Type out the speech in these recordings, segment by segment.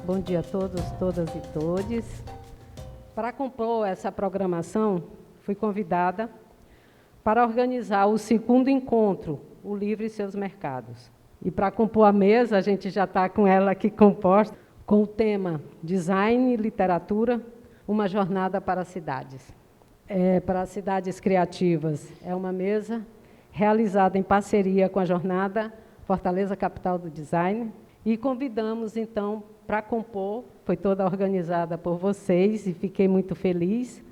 Bom dia a todos, todas e todes. Para compor essa programação, fui convidada para organizar o segundo encontro, O Livro e Seus Mercados. E para compor a mesa, a gente já está com ela aqui composta, com o tema Design e Literatura, uma jornada para as cidades. Para as cidades criativas, é uma mesa realizada em parceria com a jornada Fortaleza Capital do Design, e convidamos, então, para compor, foi toda organizada por vocês, e fiquei muito feliz,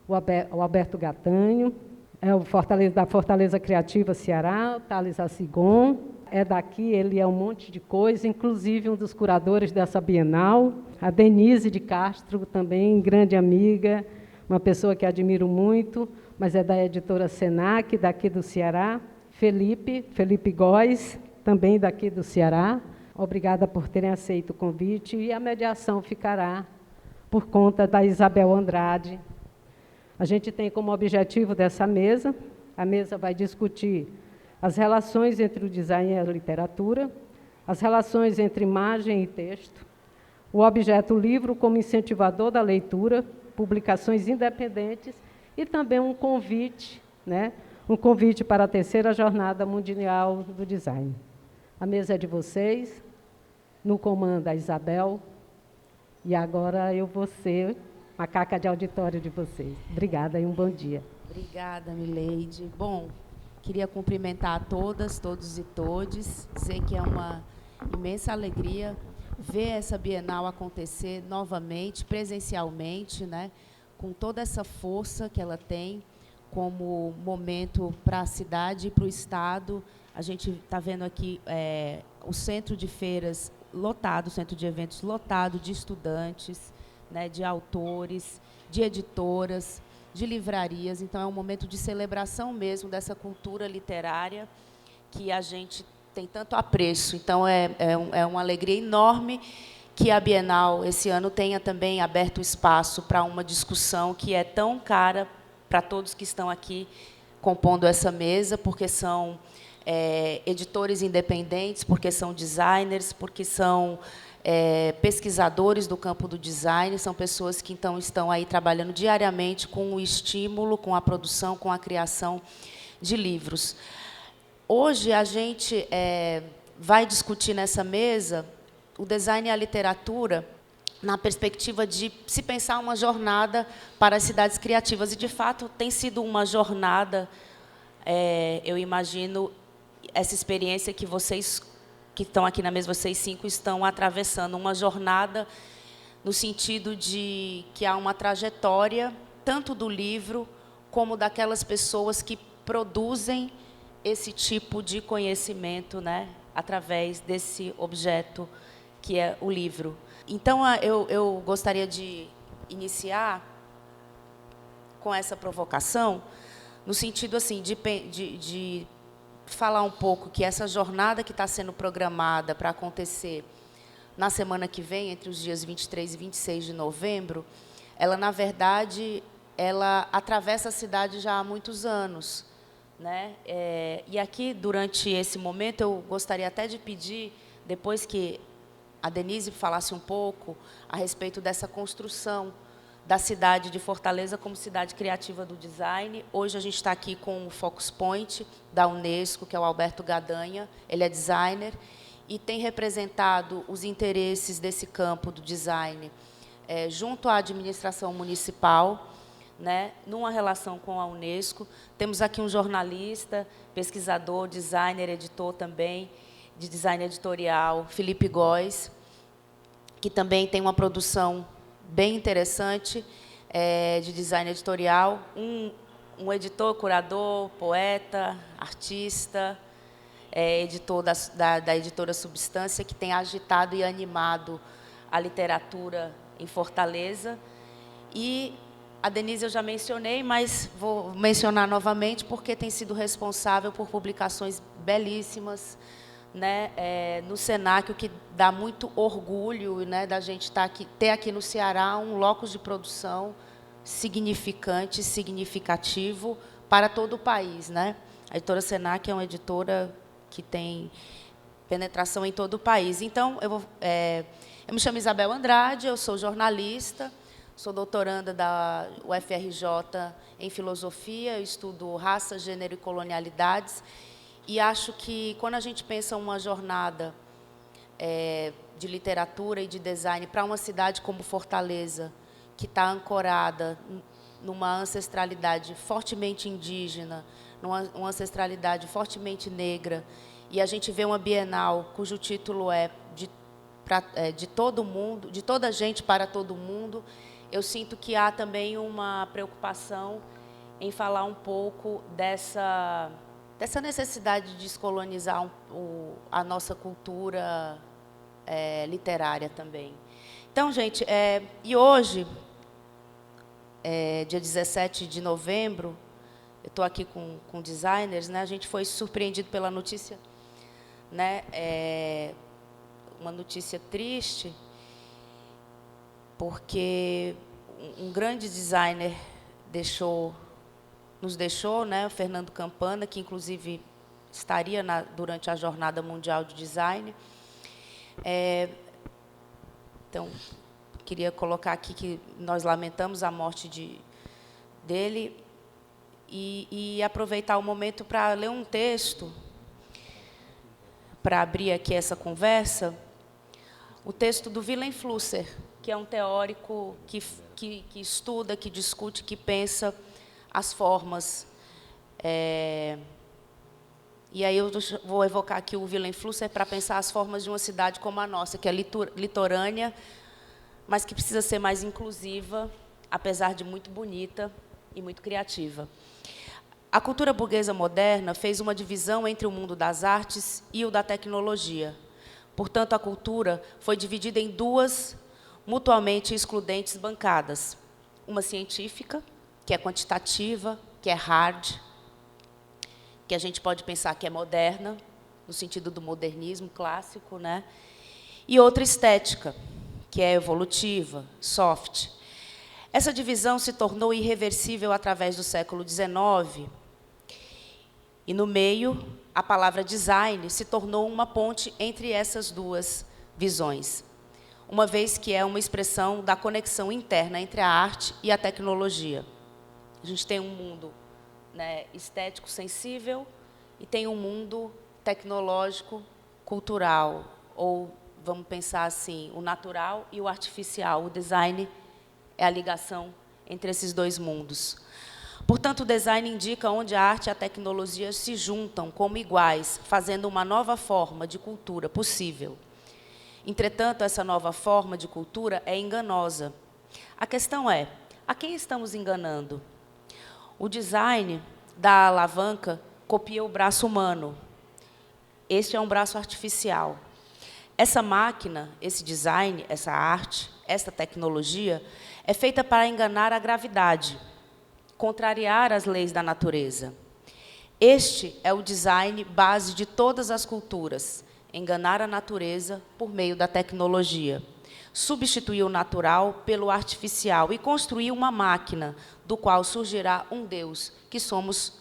o Alberto Gatanho, o da Fortaleza Criativa Ceará, o Thales Assigon, é daqui, ele é um monte de coisa, inclusive um dos curadores dessa Bienal, a Denise de Castro, também grande amiga, uma pessoa que admiro muito, mas é da editora Senac, daqui do Ceará, Felipe Góes, também daqui do Ceará. Obrigada por terem aceito o convite, e a mediação ficará por conta da Isabel Andrade. A gente tem como objetivo dessa mesa, a mesa vai discutir as relações entre o design e a literatura, as relações entre imagem e texto, o objeto livro como incentivador da leitura, publicações independentes e também um convite, um convite para a terceira Jornada Mundial do Design. A mesa é de vocês, no comando a Isabel, e agora eu vou ser macaca de auditório de vocês. Obrigada e um bom dia. Obrigada, Mileide. Bom, queria cumprimentar a todas, todos e todes, dizer que é uma imensa alegria ver essa Bienal acontecer novamente, presencialmente, com toda essa força que ela tem como momento para a cidade e para o Estado. A gente está vendo aqui o centro de feiras lotado, o centro de eventos lotado de estudantes, de autores, de editoras, de livrarias. Então, é um momento de celebração mesmo dessa cultura literária que a gente tem tanto apreço. Então, é uma alegria enorme que a Bienal, esse ano, tenha também aberto espaço para uma discussão que é tão cara para todos que estão aqui compondo essa mesa, porque são editores independentes, porque são designers, porque são pesquisadores do campo do design, são pessoas que, então, estão aí trabalhando diariamente com o estímulo, com a produção, com a criação de livros. Hoje, a gente vai discutir nessa mesa o design e a literatura na perspectiva de se pensar uma jornada para as cidades criativas. E, de fato, tem sido uma jornada, eu imagino, essa experiência que vocês, que estão aqui na mesa, vocês 5, estão atravessando, uma jornada no sentido de que há uma trajetória, tanto do livro, como daquelas pessoas que produzem esse tipo de conhecimento, através desse objeto que é o livro. Então, eu gostaria de iniciar com essa provocação, no sentido assim, de falar um pouco que essa jornada que está sendo programada para acontecer na semana que vem, entre os dias 23 e 26 de novembro, ela, na verdade, ela atravessa a cidade já há muitos anos. E aqui, durante esse momento, eu gostaria até de pedir, depois que a Denise falasse um pouco a respeito dessa construção da cidade de Fortaleza como cidade criativa do design. Hoje a gente está aqui com o Focus Point da Unesco, que é o Alberto Gadanha, ele é designer, e tem representado os interesses desse campo do design junto à administração municipal, numa relação com a Unesco. Temos aqui um jornalista, pesquisador, designer, editor também, de design editorial, Felipe Góes, que também tem uma produção bem interessante de design editorial, um editor, curador, poeta, artista, editor da editora Substância, que tem agitado e animado a literatura em Fortaleza. E a Denise eu já mencionei, mas vou mencionar novamente, porque tem sido responsável por publicações belíssimas, no Senac, o que dá muito orgulho, da gente ter aqui no Ceará um locus de produção significante, significativo para todo o país. A editora Senac é uma editora que tem penetração em todo o país. Então, eu vou Eu me chamo Isabel Andrade, eu sou jornalista, sou doutoranda da UFRJ em filosofia, eu estudo raça, gênero e colonialidades, e acho que, quando a gente pensa uma jornada de literatura e de design para uma cidade como Fortaleza, que está ancorada numa ancestralidade fortemente indígena, numa ancestralidade fortemente negra, e a gente vê uma Bienal cujo título é de todo mundo, de toda gente para todo mundo, eu sinto que há também uma preocupação em falar um pouco dessa necessidade de descolonizar a nossa cultura literária também. Então, gente, e hoje, dia 17 de novembro, eu estou aqui com designers, né? A gente foi surpreendido pela notícia, né? Uma notícia triste, porque um grande designer nos deixou, né? O Fernando Campana, que inclusive estaria durante a Jornada Mundial de Design. Então, queria colocar aqui que nós lamentamos a morte dele e aproveitar o momento para ler um texto, para abrir aqui essa conversa, o texto do Willem Flusser, que é um teórico que estuda, que discute, que pensa as formas. E aí eu vou evocar aqui o Willem Flusser para pensar as formas de uma cidade como a nossa, que é litorânea, mas que precisa ser mais inclusiva, apesar de muito bonita e muito criativa. A cultura burguesa moderna fez uma divisão entre o mundo das artes e o da tecnologia. Portanto, a cultura foi dividida em duas mutuamente excludentes bancadas. Uma científica, que é quantitativa, que é hard, que a gente pode pensar que é moderna, no sentido do modernismo clássico, né? E outra estética, que é evolutiva, soft. Essa divisão se tornou irreversível através do século XIX, e, no meio, a palavra design se tornou uma ponte entre essas duas visões, uma vez que é uma expressão da conexão interna entre a arte e a tecnologia. A gente tem um mundo, né, estético, sensível, e tem um mundo tecnológico, cultural, ou, vamos pensar assim, o natural e o artificial. O design é a ligação entre esses dois mundos. Portanto, o design indica onde a arte e a tecnologia se juntam como iguais, fazendo uma nova forma de cultura possível. Entretanto, essa nova forma de cultura é enganosa. A questão é, a quem estamos enganando? O design da alavanca copia o braço humano. Este é um braço artificial. Essa máquina, esse design, essa arte, essa tecnologia, é feita para enganar a gravidade, contrariar as leis da natureza. Este é o design base de todas as culturas, enganar a natureza por meio da tecnologia, substituir o natural pelo artificial e construir uma máquina do qual surgirá um Deus, que somos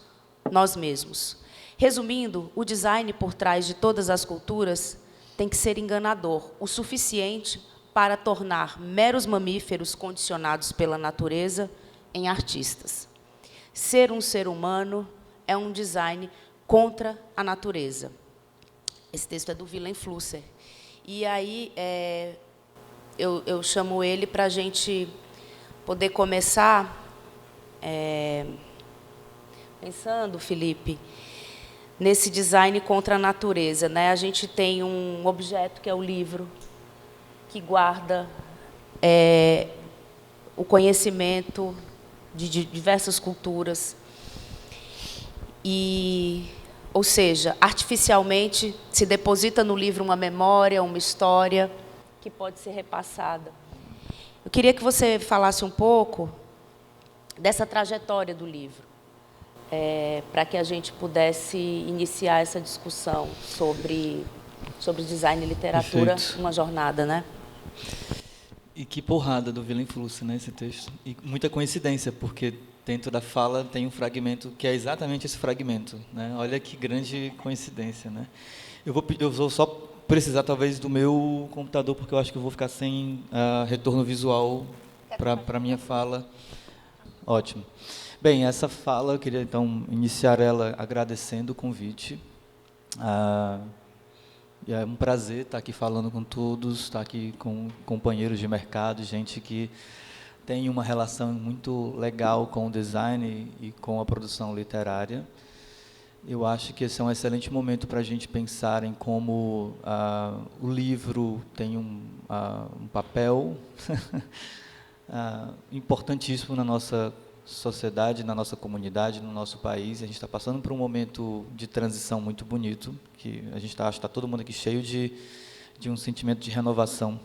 nós mesmos. Resumindo, o design por trás de todas as culturas tem que ser enganador, o suficiente para tornar meros mamíferos condicionados pela natureza em artistas. Ser um ser humano é um design contra a natureza. Esse texto é do Willem Flusser. E aí eu chamo ele para a gente poder começar pensando, Felipe, nesse design contra a natureza, né? A gente tem um objeto que é o livro, que guarda o conhecimento de diversas culturas. Ou seja, artificialmente se deposita no livro uma memória, uma história que pode ser repassada. Eu queria que você falasse um pouco dessa trajetória do livro, para que a gente pudesse iniciar essa discussão sobre design e literatura, Perfeito. uma jornada, né? E que porrada do Willem Flusser, né, esse texto. E muita coincidência, porque dentro da fala tem um fragmento que é exatamente esse fragmento, né? Olha que grande coincidência, né? Eu vou só precisar talvez do meu computador, porque eu acho que eu vou ficar sem retorno visual para a minha fala. Ótimo. Bem, essa fala, eu queria então iniciar ela agradecendo o convite. E é um prazer estar aqui falando com todos, estar aqui com companheiros de mercado, gente que tem uma relação muito legal com o design e com a produção literária. Eu acho que esse é um excelente momento para a gente pensar em como o livro tem um papel importantíssimo na nossa sociedade, na nossa comunidade, no nosso país. A gente está passando por um momento de transição muito bonito, que a gente está todo mundo aqui cheio de um sentimento de renovação.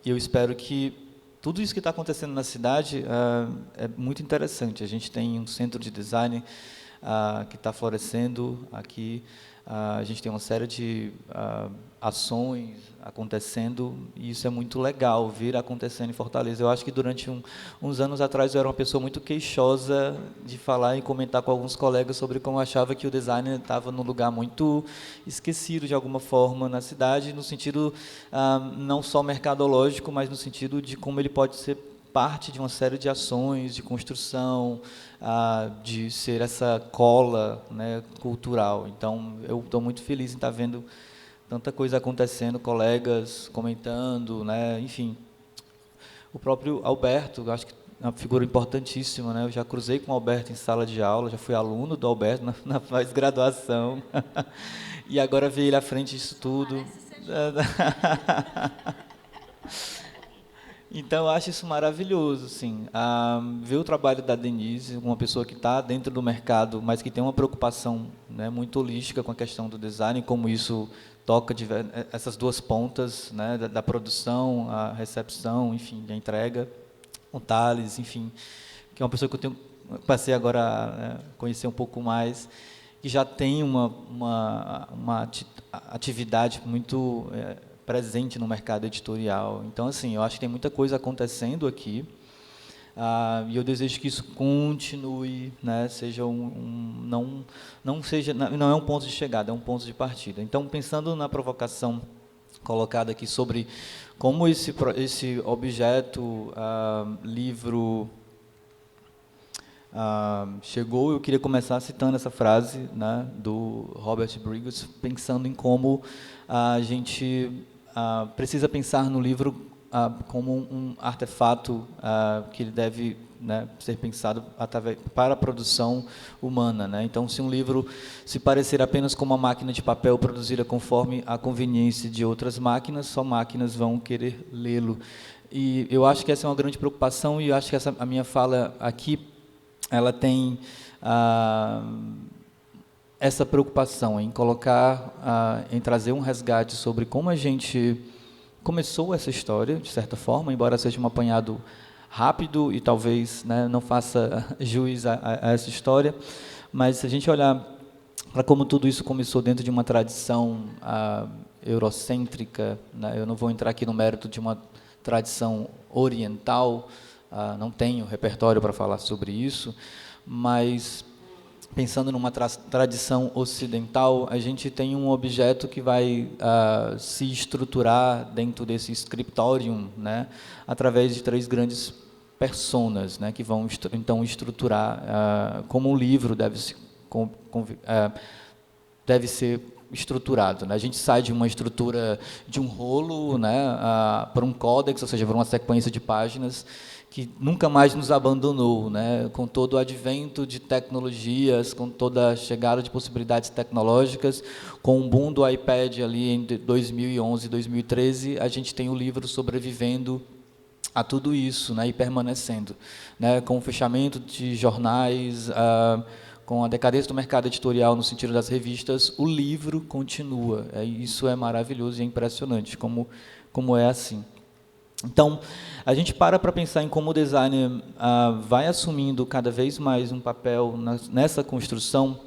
E eu espero que tudo isso que está acontecendo na cidade é muito interessante. A gente tem um centro de design que está florescendo aqui. A gente tem uma série de ações acontecendo, e isso é muito legal, vir acontecendo em Fortaleza. Eu acho que durante uns anos atrás eu era uma pessoa muito queixosa de falar e comentar com alguns colegas sobre como eu achava que o design estava num lugar muito esquecido, de alguma forma, na cidade, no sentido não só mercadológico, mas no sentido de como ele pode ser parte de uma série de ações, de construção, de ser essa cola, né, cultural. Então, eu estou muito feliz em estar vendo tanta coisa acontecendo, colegas comentando, né, enfim. O próprio Alberto, acho que é uma figura importantíssima, né? Eu já cruzei com o Alberto em sala de aula, já fui aluno do Alberto na pós-graduação, e agora ver ele à frente disso tudo. Então, eu acho isso maravilhoso, assim, ver o trabalho da Denise, uma pessoa que está dentro do mercado, mas que tem uma preocupação, né, muito holística com a questão do design, como isso toca essas duas pontas, né, da produção, a recepção, enfim, a entrega, o Thales, enfim, que é uma pessoa que eu passei agora a conhecer um pouco mais, que já tem uma atividade muito presente no mercado editorial. Então, assim, eu acho que tem muita coisa acontecendo aqui, e eu desejo que isso continue, né, seja não é um ponto de chegada, é um ponto de partida. Então, pensando na provocação colocada aqui sobre como esse objeto, livro, chegou, eu queria começar citando essa frase, né, do Robert Bridges, pensando em como a gente precisa pensar no livro como um artefato que ele deve, né, ser pensado para a produção humana, né? Então, se um livro se parecer apenas com uma máquina de papel produzida conforme a conveniência de outras máquinas, só máquinas vão querer lê-lo. E eu acho que essa é uma grande preocupação, e eu acho que a minha fala aqui, ela tem essa preocupação em colocar, em trazer um resgate sobre como a gente começou essa história, de certa forma, embora seja um apanhado rápido e talvez, né, não faça jus a essa história, mas se a gente olhar para como tudo isso começou dentro de uma tradição eurocêntrica, né, eu não vou entrar aqui no mérito de uma tradição oriental, não tenho repertório para falar sobre isso, mas pensando numa tradição ocidental, a gente tem um objeto que vai se estruturar dentro desse scriptorium, né, através de 3 grandes personas, né, que vão então estruturar como um livro deve ser estruturado, né? A gente sai de uma estrutura de um rolo, né, para um códex, ou seja, para uma sequência de páginas que nunca mais nos abandonou, né? Com todo o advento de tecnologias, com toda a chegada de possibilidades tecnológicas, com o boom do iPad ali entre 2011 e 2013, a gente tem o livro sobrevivendo a tudo isso, né, e permanecendo, né, com o fechamento de jornais, com a decadência do mercado editorial no sentido das revistas, o livro continua. Isso é maravilhoso e é impressionante como é assim. Então, a gente para pensar em como o design vai assumindo cada vez mais um papel nessa construção,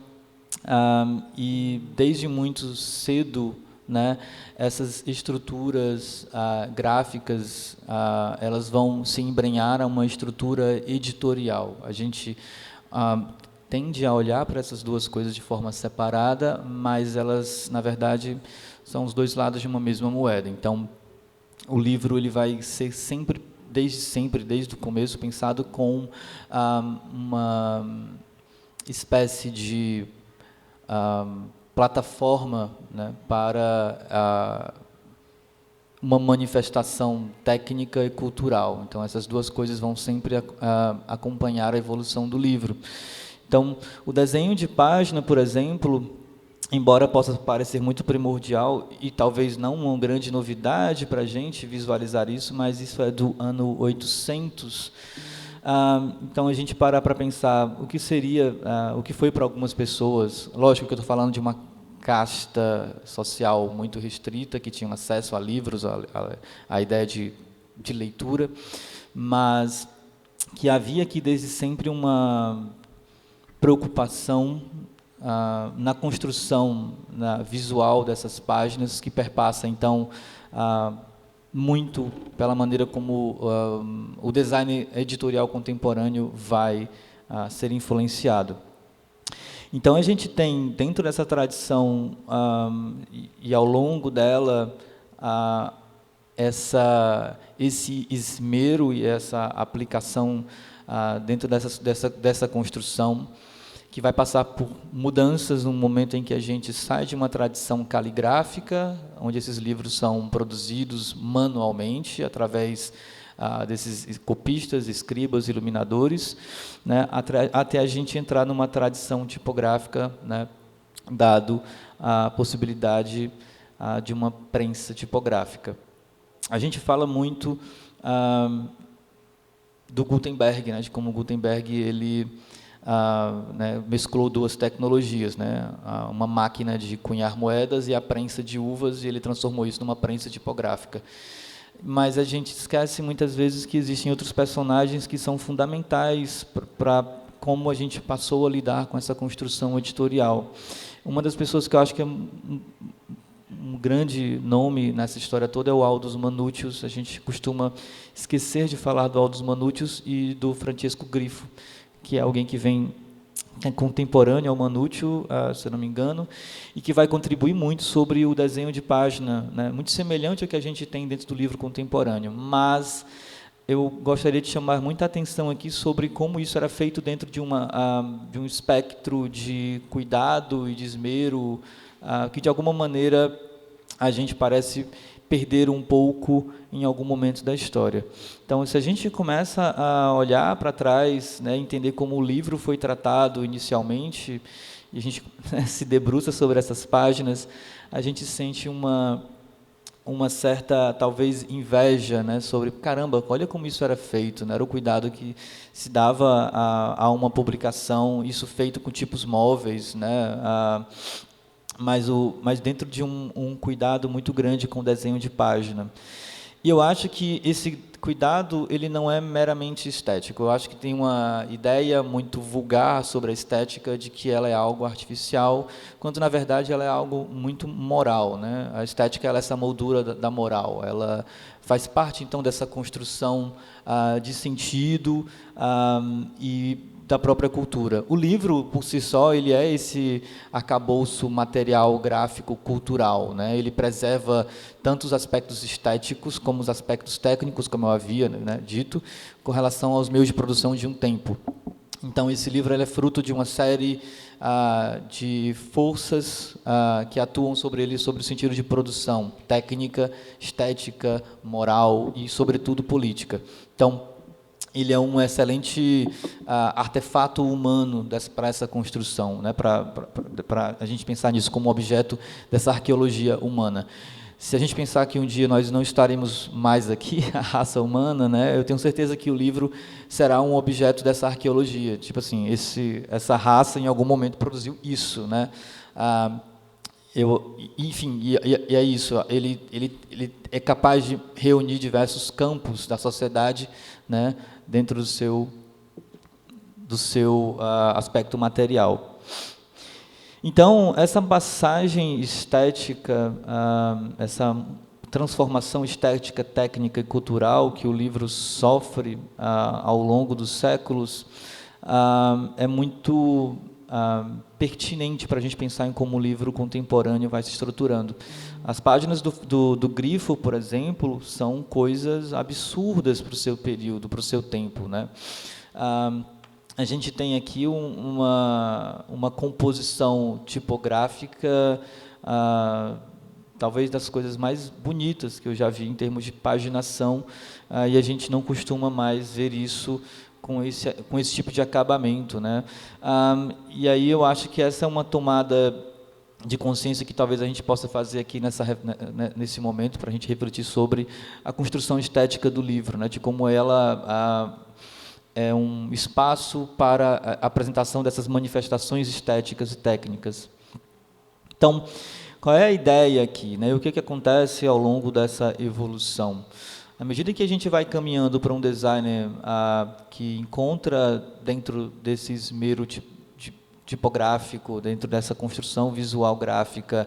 e desde muito cedo, né, essas estruturas gráficas, elas vão se embrenhar a uma estrutura editorial. A gente tende a olhar para essas duas coisas de forma separada, mas elas, na verdade, são os dois lados de uma mesma moeda. Então, o livro ele vai ser sempre, desde o começo, pensado com uma espécie de plataforma, né, para uma manifestação técnica e cultural. Então, essas duas coisas vão sempre acompanhar a evolução do livro. Então, o desenho de página, por exemplo, embora possa parecer muito primordial e talvez não uma grande novidade para a gente visualizar isso, mas isso é do ano 800. Então, a gente para pensar o que seria, o que foi para algumas pessoas. Lógico que eu estou falando de uma casta social muito restrita, que tinham acesso a livros, a ideia de leitura, mas que havia aqui desde sempre uma preocupação na construção visual dessas páginas, que perpassa, então, muito pela maneira como o design editorial contemporâneo vai ser influenciado. Então, a gente tem, dentro dessa tradição, e ao longo dela, esse esmero e essa aplicação dentro dessa construção, que vai passar por mudanças no momento em que a gente sai de uma tradição caligráfica, onde esses livros são produzidos manualmente, através desses copistas, escribas, iluminadores, né, até a gente entrar numa tradição tipográfica, né, dado a possibilidade de uma prensa tipográfica. A gente fala muito do Gutenberg, né, de como Gutenberg ele né, mesclou duas tecnologias, né, uma máquina de cunhar moedas e a prensa de uvas, e ele transformou isso numa prensa tipográfica. Mas a gente esquece muitas vezes que existem outros personagens que são fundamentais para como a gente passou a lidar com essa construção editorial. Uma das pessoas que eu acho que é um grande nome nessa história toda é o Aldus Manutius. A gente costuma esquecer de falar do Aldus Manutius e do Francesco Grifo, que é alguém que é contemporâneo ao Manutio, se eu não me engano, e que vai contribuir muito sobre o desenho de página, né, muito semelhante ao que a gente tem dentro do livro contemporâneo, mas eu gostaria de chamar muita atenção aqui sobre como isso era feito dentro de um espectro de cuidado e de esmero, que de alguma maneira a gente parece perder um pouco em algum momento da história. Então, se a gente começa a olhar para trás, né, entender como o livro foi tratado inicialmente, e a gente se debruça sobre essas páginas, a gente sente uma certa, talvez, inveja, né, sobre, caramba, olha como isso era feito, né, era o cuidado que se dava a uma publicação, isso feito com tipos móveis, né, mas dentro de um cuidado muito grande com o desenho de página. E eu acho que esse cuidado ele não é meramente estético. Eu acho que tem uma ideia muito vulgar sobre a estética de que ela é algo artificial, quando, na verdade, ela é algo muito moral, né? A estética ela é essa moldura da moral. Ela faz parte, então, dessa construção de sentido e da própria cultura. O livro, por si só, ele é esse arcabouço material, gráfico, cultural, né? Ele preserva tanto os aspectos estéticos como os aspectos técnicos, como eu havia, né, dito, com relação aos meios de produção de um tempo. Então, esse livro ele é fruto de uma série de forças que atuam sobre ele, sobre o sentido de produção, técnica, estética, moral e, sobretudo, política. Então, ele é um excelente artefato humano para essa construção, né? Para a gente pensar nisso como objeto dessa arqueologia humana. Se a gente pensar que um dia nós não estaremos mais aqui, a raça humana, né? Eu tenho certeza que o livro será um objeto dessa arqueologia. Tipo assim, essa raça em algum momento produziu isso, né? Enfim, e é isso. Ele é capaz de reunir diversos campos da sociedade, né, dentro do seu aspecto material. Então, essa passagem estética, essa transformação estética, técnica e cultural que o livro sofre ao longo dos séculos, é muito pertinente para a gente pensar em como o livro contemporâneo vai se estruturando. As páginas do Grifo, por exemplo, são coisas absurdas para o seu período, para o seu tempo, né? A gente tem aqui uma composição tipográfica, talvez das coisas mais bonitas que eu já vi em termos de paginação, e a gente não costuma mais ver isso com esse tipo de acabamento, né? E aí eu acho que essa é uma tomada de consciência que talvez a gente possa fazer aqui nesse momento, para a gente refletir sobre a construção estética do livro, né? De como ela é um espaço para a apresentação dessas manifestações estéticas e técnicas. Então, qual é a ideia aqui, né? O que acontece ao longo dessa evolução? À medida que a gente vai caminhando para um designer que encontra dentro desse esmero tipográfico, dentro dessa construção visual gráfica,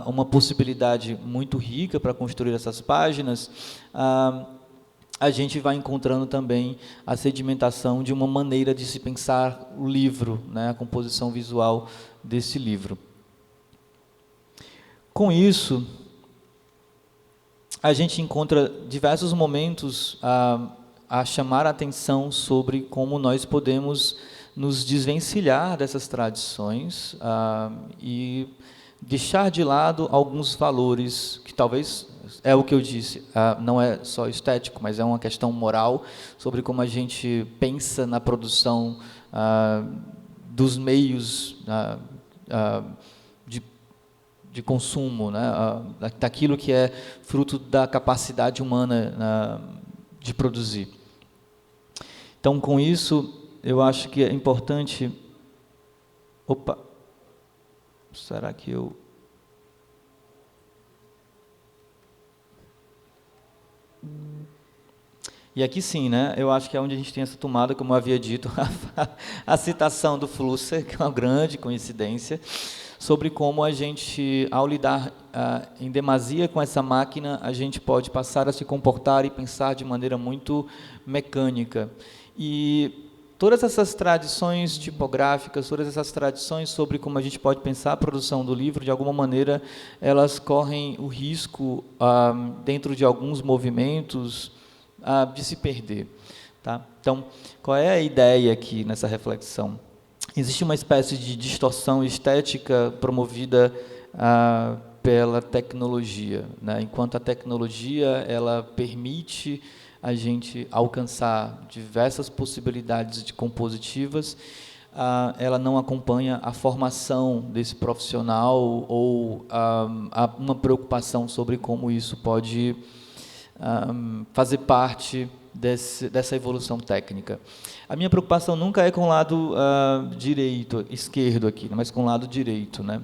uma possibilidade muito rica para construir essas páginas, a gente vai encontrando também a sedimentação de uma maneira de se pensar o livro, né? A composição visual desse livro. Com isso, a gente encontra diversos momentos a chamar a atenção sobre como nós podemos nos desvencilhar dessas tradições e deixar de lado alguns valores que talvez, é o que eu disse, não é só estético, mas é uma questão moral sobre como a gente pensa na produção dos meios de consumo, né, daquilo que é fruto da capacidade humana de produzir. Então, com isso, eu acho que é importante... Opa! Será que eu... E aqui sim, né? Eu acho que é onde a gente tem essa tomada, como eu havia dito, a citação do Flusser, que é uma grande coincidência, sobre como a gente, ao lidar em demasia com essa máquina, a gente pode passar a se comportar e pensar de maneira muito mecânica. E todas essas tradições tipográficas, todas essas tradições sobre como a gente pode pensar a produção do livro, de alguma maneira, elas correm o risco, dentro de alguns movimentos, de se perder. Tá? Então, qual é a ideia aqui nessa reflexão? Existe uma espécie de distorção estética promovida pela tecnologia, né? Enquanto a tecnologia ela permite a gente alcançar diversas possibilidades de compositivas, ela não acompanha a formação desse profissional ou uma preocupação sobre como isso pode fazer parte dessa evolução técnica. A minha preocupação nunca é com o lado esquerdo aqui, mas com o lado direito, né?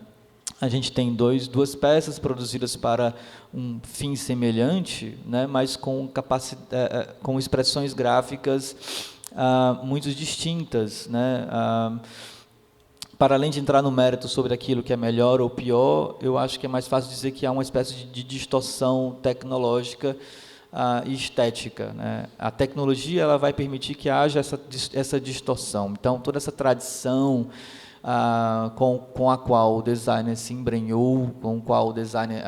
A gente tem duas peças produzidas para um fim semelhante, né, mas com expressões gráficas muito distintas, né? Para além de entrar no mérito sobre aquilo que é melhor ou pior, eu acho que é mais fácil dizer que há uma espécie de distorção tecnológica e estética, né? A tecnologia ela vai permitir que haja essa distorção. Então, toda essa tradição com a qual o designer se embrenhou, com a qual o designer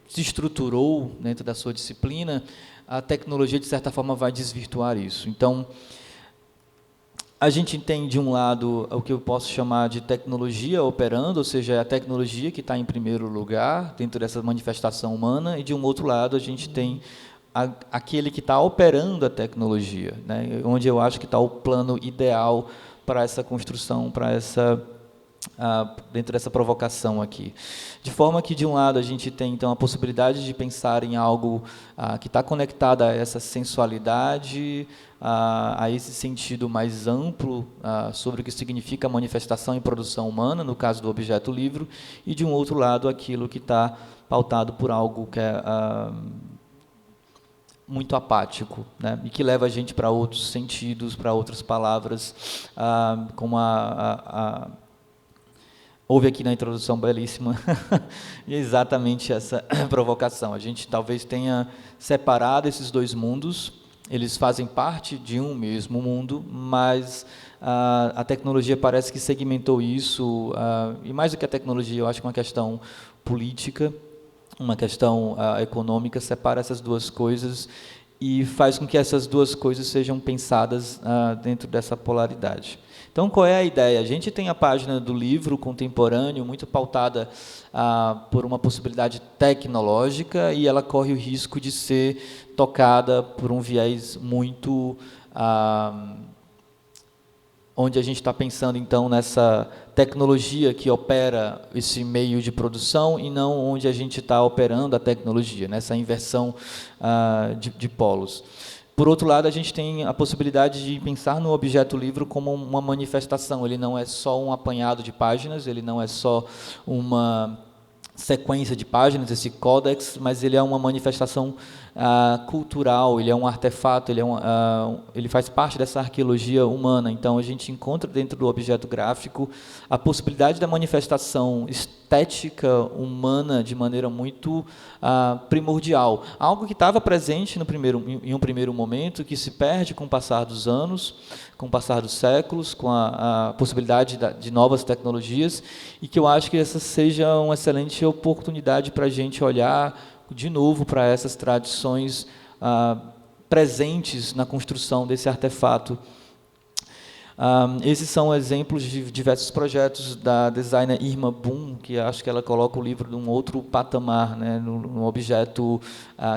se estruturou dentro da sua disciplina, a tecnologia, de certa forma, vai desvirtuar isso. Então, a gente tem, de um lado, o que eu posso chamar de tecnologia operando, ou seja, é a tecnologia que está em primeiro lugar dentro dessa manifestação humana, e, de um outro lado, a gente tem aquele que está operando a tecnologia, né, onde eu acho que está o plano ideal para essa construção, para dentro dessa provocação aqui. De forma que, de um lado, a gente tem, então, a possibilidade de pensar em algo que está conectado a essa sensualidade, a esse sentido mais amplo sobre o que significa a manifestação e produção humana, no caso do objeto livro, e, de um outro lado, aquilo que está pautado por algo que é muito apático, né, e que leva a gente para outros sentidos, para outras palavras, como houve aqui na introdução belíssima, e exatamente essa provocação. A gente talvez tenha separado esses dois mundos, eles fazem parte de um mesmo mundo, mas a tecnologia parece que segmentou isso, e mais do que a tecnologia, eu acho que uma questão política, uma questão econômica, separa essas duas coisas e faz com que essas duas coisas sejam pensadas dentro dessa polaridade. Então, qual é a ideia? A gente tem a página do livro contemporâneo, muito pautada por uma possibilidade tecnológica, e ela corre o risco de ser tocada por um viés muito... onde a gente está pensando, então, nessa tecnologia que opera esse meio de produção e não onde a gente está operando a tecnologia, nessa inversão de polos. Por outro lado, a gente tem a possibilidade de pensar no objeto livro como uma manifestação. Ele não é só um apanhado de páginas, ele não é só uma sequência de páginas, esse códex, mas ele é uma manifestação cultural, ele é um artefato, ele faz parte dessa arqueologia humana. Então, a gente encontra dentro do objeto gráfico a possibilidade da manifestação estética humana de maneira muito primordial. Algo que estava presente em um primeiro momento, que se perde com o passar dos anos, com o passar dos séculos, com a possibilidade de novas tecnologias, e que eu acho que essa seja uma excelente oportunidade para a gente olhar de novo para essas tradições presentes na construção desse artefato. Esses são exemplos de diversos projetos da designer Irma Boom, que acho que ela coloca o livro num outro patamar, né, num objeto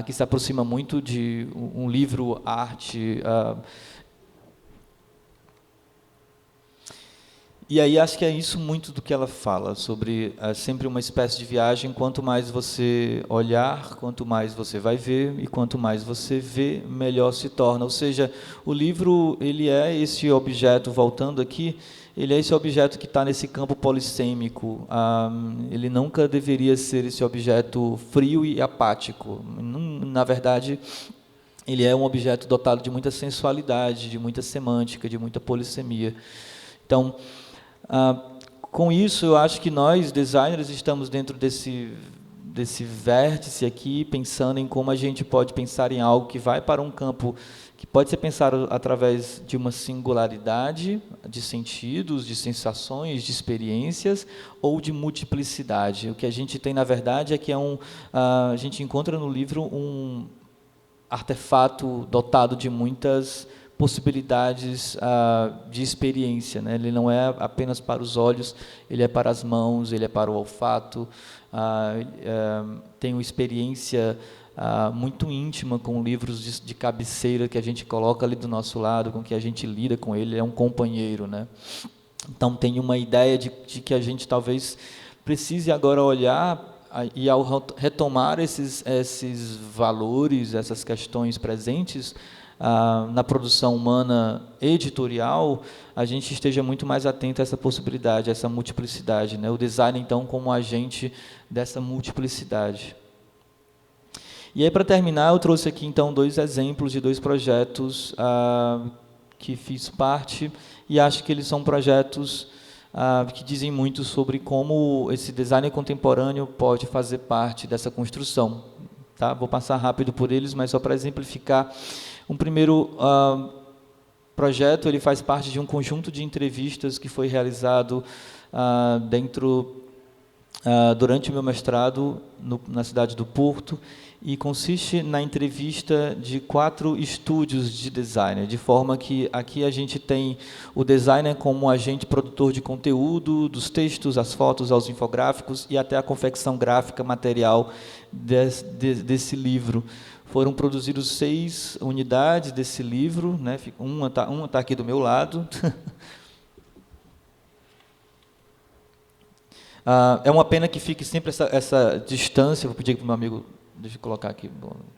que se aproxima muito de um livro-arte. E aí acho que é isso muito do que ela fala, sobre sempre uma espécie de viagem. Quanto mais você olhar, quanto mais você vai ver, e quanto mais você vê, melhor se torna. Ou seja, o livro, ele é esse objeto, voltando aqui, ele é esse objeto que está nesse campo polissêmico. Ele nunca deveria ser esse objeto frio e apático. Na verdade, ele é um objeto dotado de muita sensualidade, de muita semântica, de muita polissemia. Então, com isso, eu acho que nós, designers, estamos dentro desse vértice aqui, pensando em como a gente pode pensar em algo que vai para um campo que pode ser pensado através de uma singularidade de sentidos, de sensações, de experiências, ou de multiplicidade. O que a gente tem, na verdade, é que a gente encontra no livro um artefato dotado de muitas possibilidades de experiência, né? Ele não é apenas para os olhos, ele é para as mãos, ele é para o olfato, tem uma experiência muito íntima com livros de cabeceira que a gente coloca ali do nosso lado, com que a gente lida com ele, é um companheiro, né? Então, tem uma ideia de que a gente talvez precise agora olhar e, ao retomar esses valores, essas questões presentes na produção humana editorial, a gente esteja muito mais atento a essa possibilidade, a essa multiplicidade, né? O design, então, como agente dessa multiplicidade. E aí, para terminar, eu trouxe aqui, então, 2 exemplos de 2 projetos que fiz parte, e acho que eles são projetos que dizem muito sobre como esse design contemporâneo pode fazer parte dessa construção. Tá? Vou passar rápido por eles, mas só para exemplificar. Um primeiro projeto, ele faz parte de um conjunto de entrevistas que foi realizado durante o meu mestrado na cidade do Porto, e consiste na entrevista de 4 estúdios de design, de forma que aqui a gente tem o designer como agente produtor de conteúdo, dos textos, as fotos, aos infográficos e até a confecção gráfica material desse livro. Foram produzidos 6 unidades desse livro, né? Uma tá aqui do meu lado. É uma pena que fique sempre essa distância. Vou pedir para o meu amigo, deixa eu colocar aqui,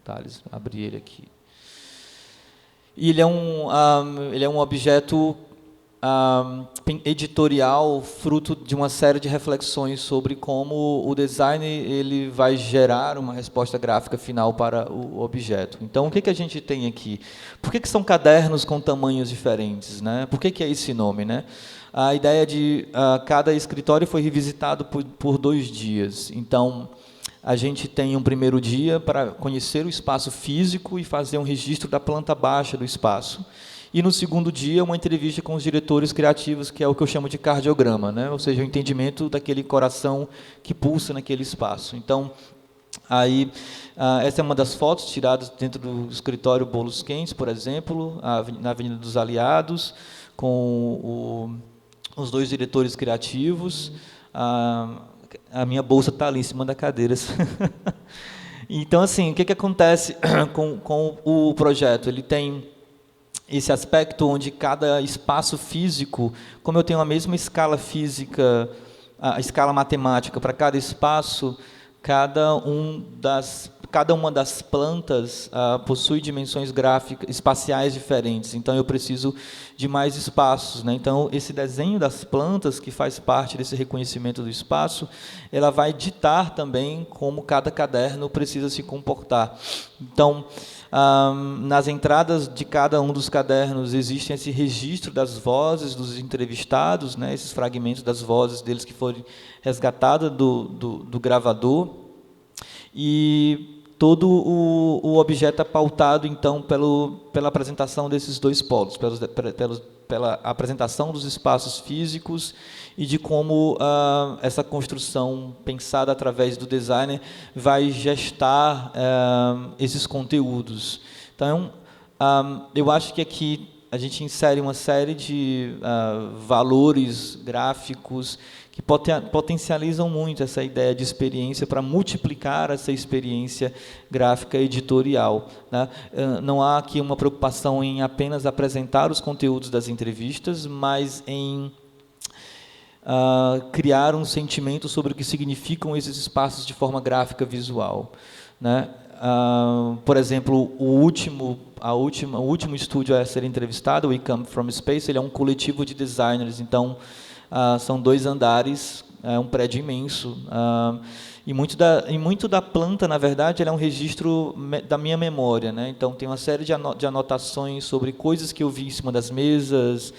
Thales, abrir ele aqui. E ele é um objeto editorial, fruto de uma série de reflexões sobre como o design ele vai gerar uma resposta gráfica final para o objeto. Então, o que a gente tem aqui? Por que são cadernos com tamanhos diferentes, né? Por que é esse nome, né? A ideia de cada escritório foi revisitado por 2 dias. Então, a gente tem um primeiro dia para conhecer o espaço físico e fazer um registro da planta baixa do espaço. E no segundo dia, uma entrevista com os diretores criativos, que é o que eu chamo de cardiograma, né? Ou seja, o entendimento daquele coração que pulsa naquele espaço. Então, aí, essa é uma das fotos tiradas dentro do escritório Bolos Quentes, por exemplo, na Avenida dos Aliados, com os 2 diretores criativos. A minha bolsa está ali em cima da cadeira. Então, assim, o que acontece com o projeto? Ele tem esse aspecto onde cada espaço físico, como eu tenho a mesma escala física, a escala matemática para cada espaço, cada uma das plantas possui dimensões gráficas, espaciais diferentes. Então, eu preciso de mais espaços, né? Então, esse desenho das plantas, que faz parte desse reconhecimento do espaço, ela vai ditar também como cada caderno precisa se comportar. Então, nas entradas de cada um dos cadernos existe esse registro das vozes dos entrevistados, né, esses fragmentos das vozes deles que foram resgatadas do gravador, e todo o objeto é pautado, então, pela apresentação desses 2 polos, pela apresentação dos espaços físicos e de como essa construção pensada através do designer vai gestar esses conteúdos. Então, eu acho que aqui a gente insere uma série de valores gráficos que potencializam muito essa ideia de experiência para multiplicar essa experiência gráfica editorial, né? Não há aqui uma preocupação em apenas apresentar os conteúdos das entrevistas, mas em criar um sentimento sobre o que significam esses espaços de forma gráfica visual, né? Por exemplo, o último estúdio a ser entrevistado, We Come From Space, ele é um coletivo de designers. Então, são 2 andares, um prédio imenso, e muito da planta, na verdade, ela é um registro da minha memória, né? Então, tem uma série de anotações sobre coisas que eu vi em cima das mesas,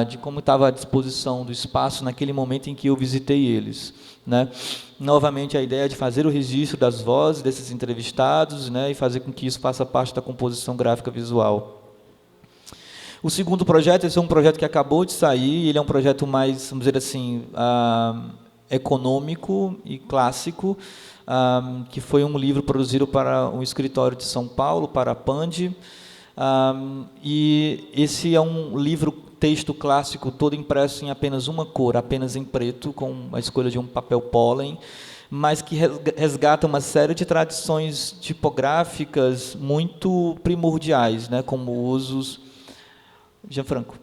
de como estava a disposição do espaço naquele momento em que eu visitei eles, né? Novamente, a ideia de fazer o registro das vozes desses entrevistados, né, e fazer com que isso faça parte da composição gráfica visual. O segundo projeto, esse é um projeto que acabou de sair, ele é um projeto mais, vamos dizer assim, econômico e clássico, que foi um livro produzido para um escritório de São Paulo, para a Pandi, e esse é um livro-texto clássico, todo impresso em apenas uma cor, apenas em preto, com a escolha de um papel pólen, mas que resgata uma série de tradições tipográficas muito primordiais, né, como usos... Gianfranco,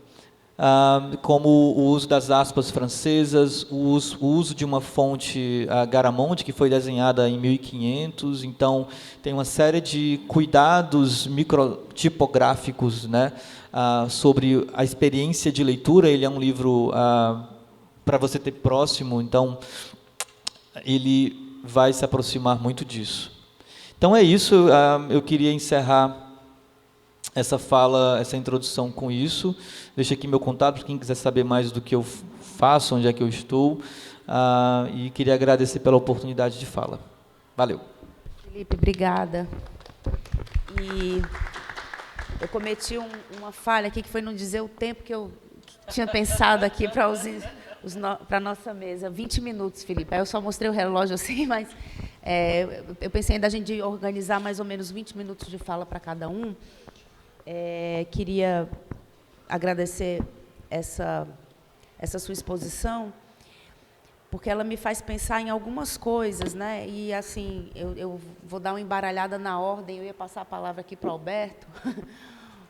como o uso das aspas francesas, o uso de uma fonte Garamond, que foi desenhada em 1500, então tem uma série de cuidados microtipográficos, né, sobre a experiência de leitura. Ele é um livro para você ter próximo, então ele vai se aproximar muito disso. Então é isso, eu queria encerrar essa fala, essa introdução com isso. Deixo aqui meu contato para quem quiser saber mais do que eu faço, onde é que eu estou, e queria agradecer pela oportunidade de fala. Valeu. Felipe, obrigada. E eu cometi uma falha aqui, que foi não dizer o tempo que eu tinha pensado aqui para a nossa mesa. 20 minutos, Felipe. Aí eu só mostrei o relógio assim, mas eu pensei ainda a gente organizar mais ou menos 20 minutos de fala para cada um. Queria agradecer essa sua exposição, porque ela me faz pensar em algumas coisas, né? E, assim, eu vou dar uma embaralhada na ordem, eu ia passar a palavra aqui para o Alberto,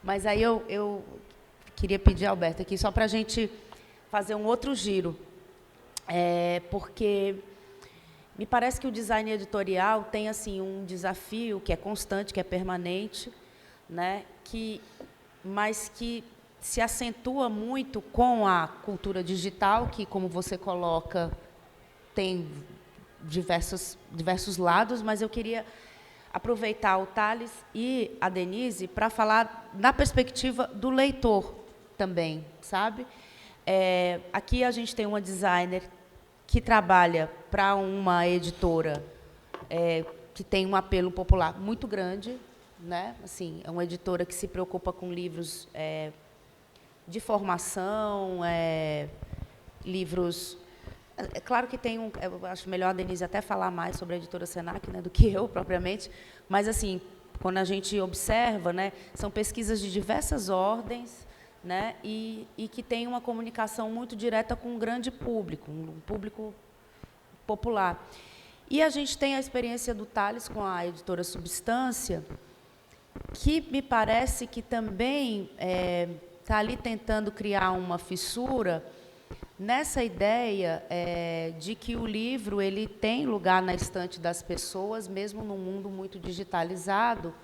mas aí eu queria pedir, Alberto, aqui só para a gente fazer um outro giro, porque me parece que o design editorial tem, assim, um desafio que é constante, que é permanente, né, mas que se acentua muito com a cultura digital, que, como você coloca, tem diversos lados, mas eu queria aproveitar o Thales e a Denise para falar da perspectiva do leitor também, sabe? Aqui a gente tem uma designer que trabalha para uma editora que tem um apelo popular muito grande, né? Assim, é uma editora que se preocupa com livros de formação, livros... É claro que tem eu acho melhor a Denise até falar mais sobre a editora Senac, né, do que eu, propriamente, mas, assim, quando a gente observa, né, são pesquisas de diversas ordens, né, e que tem uma comunicação muito direta com um grande público, um público popular. E a gente tem a experiência do Tales com a editora Substância, que me parece que também está ali tentando criar uma fissura nessa ideia de que o livro ele tem lugar na estante das pessoas, mesmo num mundo muito digitalizado,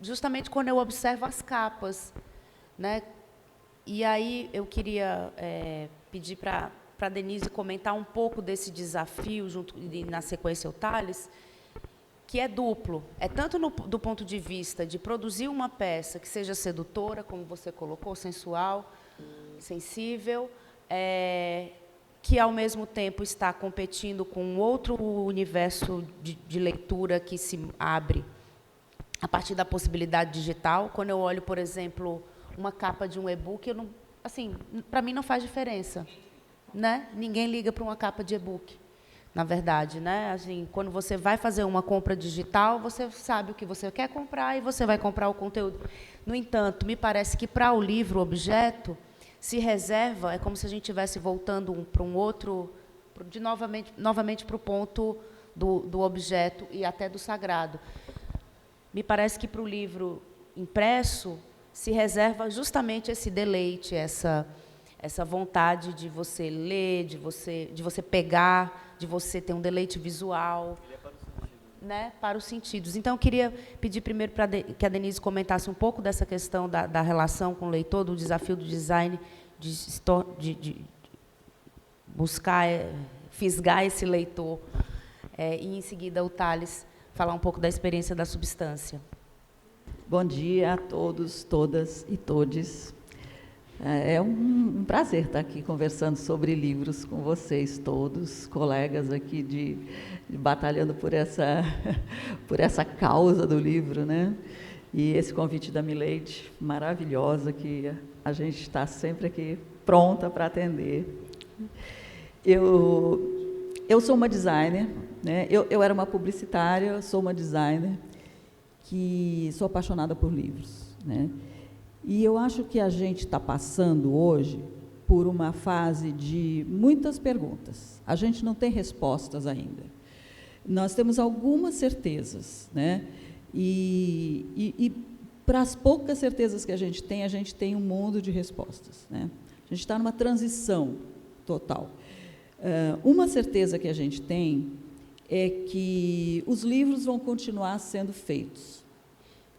justamente quando eu observo as capas, né? E aí eu queria pedir para a Denise comentar um pouco desse desafio, na sequência o Tales, que é duplo. É tanto do ponto de vista de produzir uma peça que seja sedutora, como você colocou, sensual, sensível, que, ao mesmo tempo, está competindo com outro universo de leitura que se abre a partir da possibilidade digital. Quando eu olho, por exemplo, uma capa de um e-book, assim, para mim não faz diferença, né? Ninguém liga para uma capa de e-book, na verdade, né? Assim, quando você vai fazer uma compra digital, você sabe o que você quer comprar e você vai comprar o conteúdo. No entanto, me parece que para o livro objeto se reserva, é como se a gente estivesse voltando para um outro, novamente para o ponto do objeto e até do sagrado. Me parece que para o livro impresso se reserva justamente esse deleite, essa vontade de você ler, de você pegar, de você ter um deleite visual, né, para os sentidos. Então, eu queria pedir primeiro que a Denise comentasse um pouco dessa questão da relação com o leitor, do desafio do design, de buscar, fisgar esse leitor, e, em seguida, o Tales falar um pouco da experiência da Substância. Bom dia a todos, todas e todes. É um prazer estar aqui conversando sobre livros com vocês todos, colegas aqui batalhando por essa causa do livro, né? E esse convite da Mileide, maravilhosa, que a gente está sempre aqui pronta para atender. Eu sou uma designer, né? Eu era uma publicitária, sou uma designer, que sou apaixonada por livros, né? E eu acho que a gente está passando hoje por uma fase de muitas perguntas. A gente não tem respostas ainda. Nós temos algumas certezas, né? E para as poucas certezas que a gente tem um mundo de respostas, né? A gente está numa transição total. Uma certeza que a gente tem é que os livros vão continuar sendo feitos.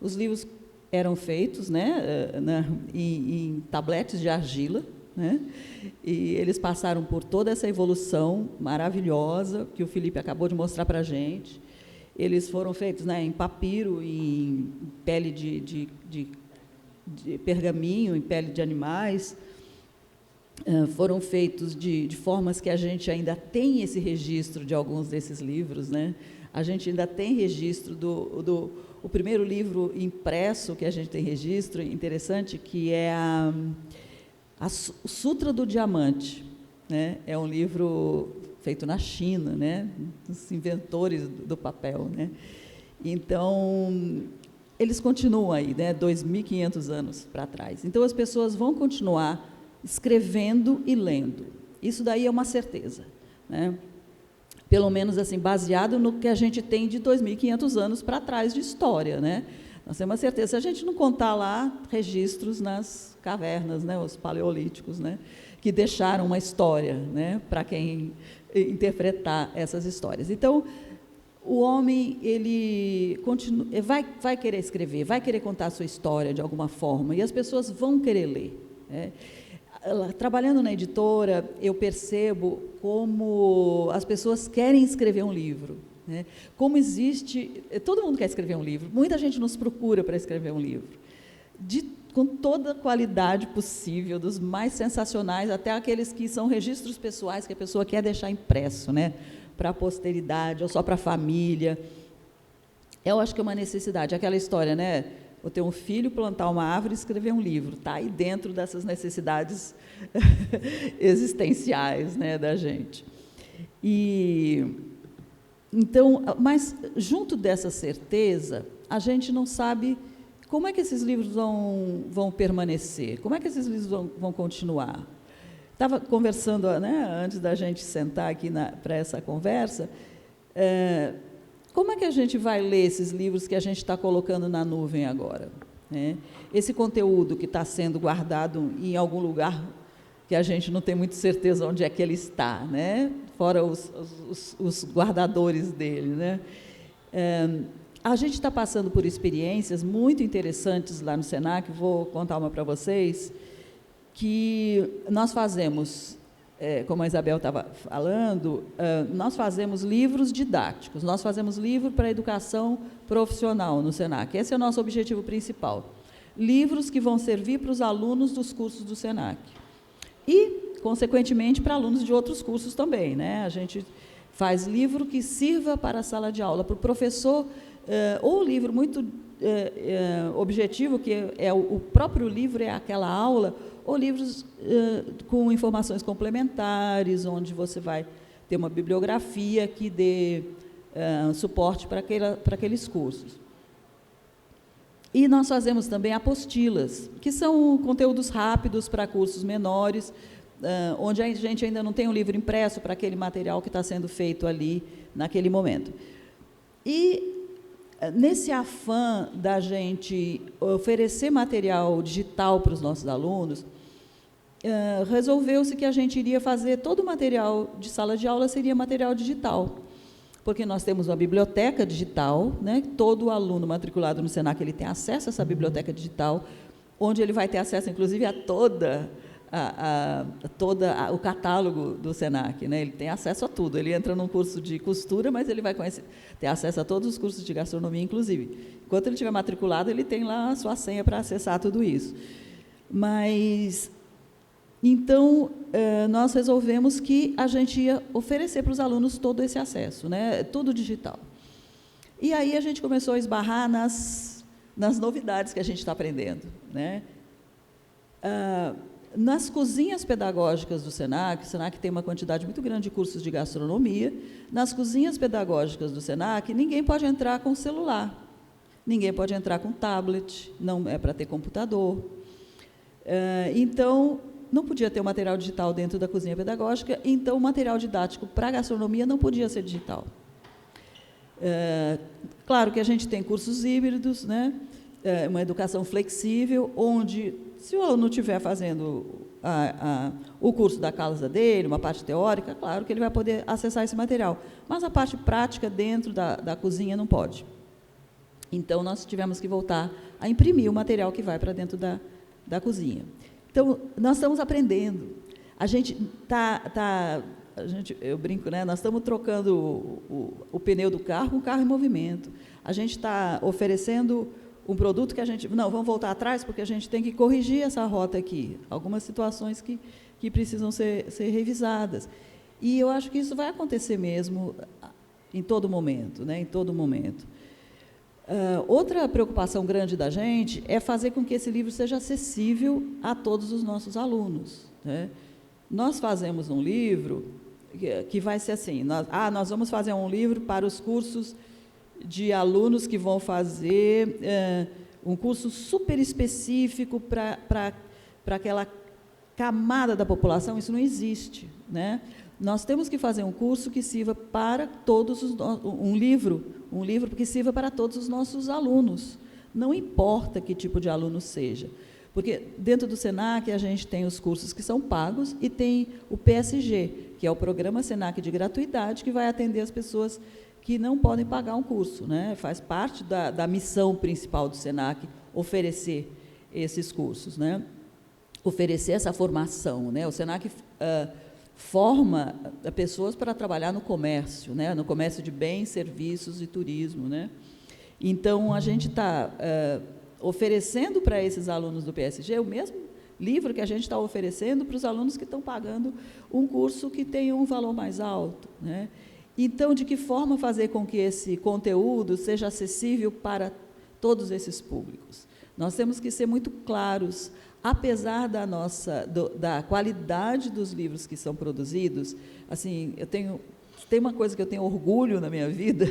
Os livros eram feitos, né, em tabletes de argila, né, e eles passaram por toda essa evolução maravilhosa que o Felipe acabou de mostrar para a gente. Eles foram feitos, né, em papiro, em pele de pergaminho, em pele de animais. Foram feitos de formas que a gente ainda tem esse registro de alguns desses livros, né? A gente ainda tem registro o primeiro livro impresso que a gente tem registro, interessante, que é o Sutra do Diamante, né? É um livro feito na China, né? Os inventores do papel, né? Então, eles continuam aí, né? 2.500 anos para trás. Então, as pessoas vão continuar escrevendo e lendo. Isso daí é uma certeza, né? Pelo menos assim, baseado no que a gente tem de 2.500 anos para trás de história, né? Nós temos uma certeza. Se a gente não contar lá registros nas cavernas, né, os paleolíticos, né, que deixaram uma história, né, para quem interpretar essas histórias. Então, o homem ele vai querer escrever, vai querer contar a sua história de alguma forma, e as pessoas vão querer ler, né? Trabalhando na editora, eu percebo como as pessoas querem escrever um livro, né? Como existe... Todo mundo quer escrever um livro, muita gente nos procura para escrever um livro, com toda a qualidade possível, dos mais sensacionais, até aqueles que são registros pessoais que a pessoa quer deixar impresso, né? para a posteridade ou só para a família. Eu acho que é uma necessidade, aquela história, né? Vou ter um filho, plantar uma árvore e escrever um livro. Está aí dentro dessas necessidades existenciais, né, da gente. Então, mas, junto dessa certeza, a gente não sabe como é que esses livros vão permanecer, como é que esses livros vão continuar. Estava conversando, né, antes da gente sentar aqui para essa conversa, como é que a gente vai ler esses livros que a gente está colocando na nuvem agora, né? Esse conteúdo que está sendo guardado em algum lugar que a gente não tem muita certeza onde é que ele está, né? Fora os guardadores dele, né? A gente está passando por experiências muito interessantes lá no SENAC, vou contar uma para vocês, que nós fazemos, como a Isabel estava falando, nós fazemos livros didáticos, nós fazemos livro para a educação profissional no SENAC, esse é o nosso objetivo principal. Livros que vão servir para os alunos dos cursos do SENAC. E, consequentemente, para alunos de outros cursos também, né? A gente faz livro que sirva para a sala de aula, para o professor, ou livro muito objetivo, que o próprio livro é aquela aula, ou livros com informações complementares, onde você vai ter uma bibliografia que dê suporte para aqueles cursos. E nós fazemos também apostilas, que são conteúdos rápidos para cursos menores, onde a gente ainda não tem um livro impresso para aquele material que está sendo feito ali naquele momento. E, nesse afã da gente oferecer material digital para os nossos alunos, resolveu-se que a gente iria fazer todo o material de sala de aula seria material digital, porque nós temos uma biblioteca digital, né? Todo aluno matriculado no SENAC ele tem acesso a essa biblioteca digital, onde ele vai ter acesso, inclusive, a o catálogo do SENAC, né? Ele tem acesso a tudo. Ele entra num curso de costura, mas ele vai ter acesso a todos os cursos de gastronomia, inclusive. Enquanto ele estiver matriculado, ele tem lá a sua senha para acessar tudo isso. Mas, então, nós resolvemos que a gente ia oferecer para os alunos todo esse acesso, né? Tudo digital. E aí a gente começou a esbarrar nas novidades que a gente está aprendendo, né? Nas cozinhas pedagógicas do SENAC, o SENAC tem uma quantidade muito grande de cursos de gastronomia, nas cozinhas pedagógicas do SENAC, ninguém pode entrar com celular, ninguém pode entrar com tablet, não é para ter computador. Então, não podia ter o material digital dentro da cozinha pedagógica, então o material didático para a gastronomia não podia ser digital. Claro que a gente tem cursos híbridos, né? Uma educação flexível, onde, se o aluno estiver fazendo o curso da casa dele, uma parte teórica, claro que ele vai poder acessar esse material, mas a parte prática dentro da cozinha não pode. Então, nós tivemos que voltar a imprimir o material que vai para dentro da cozinha. Então, nós estamos aprendendo. A gente eu brinco, né? Nós estamos trocando o pneu do carro com o carro em movimento. A gente está oferecendo um produto que a gente... Não, vamos voltar atrás, porque a gente tem que corrigir essa rota aqui. Algumas situações que precisam ser revisadas. E eu acho que isso vai acontecer mesmo em todo momento, né? Em todo momento. Outra preocupação grande da gente é fazer com que esse livro seja acessível a todos os nossos alunos, né? Nós fazemos um livro que vai ser assim, nós vamos fazer um livro para os cursos de alunos que vão fazer um curso super específico para aquela camada da população. Isso não existe, né? Nós temos que fazer um curso que sirva para todos um livro que sirva para todos os nossos alunos, não importa que tipo de aluno seja, porque dentro do SENAC a gente tem os cursos que são pagos e tem o PSG, que é o Programa SENAC de Gratuidade, que vai atender as pessoas que não podem pagar um curso, né? Faz parte da missão principal do SENAC oferecer esses cursos, né? Oferecer essa formação, né? O SENAC forma pessoas para trabalhar no comércio, né? No comércio de bens, serviços e turismo, né? Então, a gente está oferecendo para esses alunos do PSG o mesmo livro que a gente está oferecendo para os alunos que estão pagando um curso que tem um valor mais alto, né? Então, de que forma fazer com que esse conteúdo seja acessível para todos esses públicos? Nós temos que ser muito claros, apesar da qualidade dos livros que são produzidos. Assim, tem uma coisa que eu tenho orgulho na minha vida,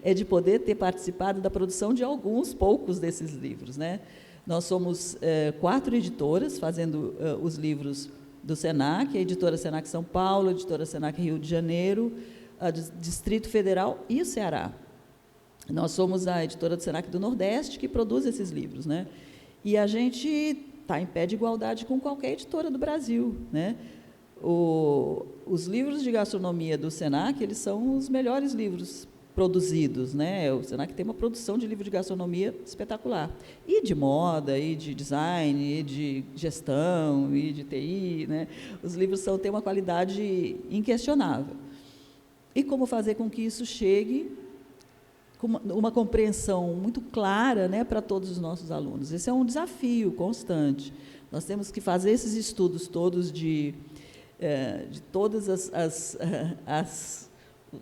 é de poder ter participado da produção de alguns poucos desses livros, né? Nós somos 4 editoras fazendo os livros do SENAC, a editora SENAC São Paulo, a editora SENAC Rio de Janeiro, a Distrito Federal e o Ceará. Nós somos a editora do SENAC do Nordeste, que produz esses livros, né? E a gente está em pé de igualdade com qualquer editora do Brasil, né? Os livros de gastronomia do SENAC, eles são os melhores livros produzidos, né? O SENAC tem uma produção de livro de gastronomia espetacular. E de moda, e de design, e de gestão, e de TI, né? Os livros têm uma qualidade inquestionável. E como fazer com que isso chegue com uma compreensão muito clara, né, para todos os nossos alunos? Esse é um desafio constante. Nós temos que fazer esses estudos todos de todas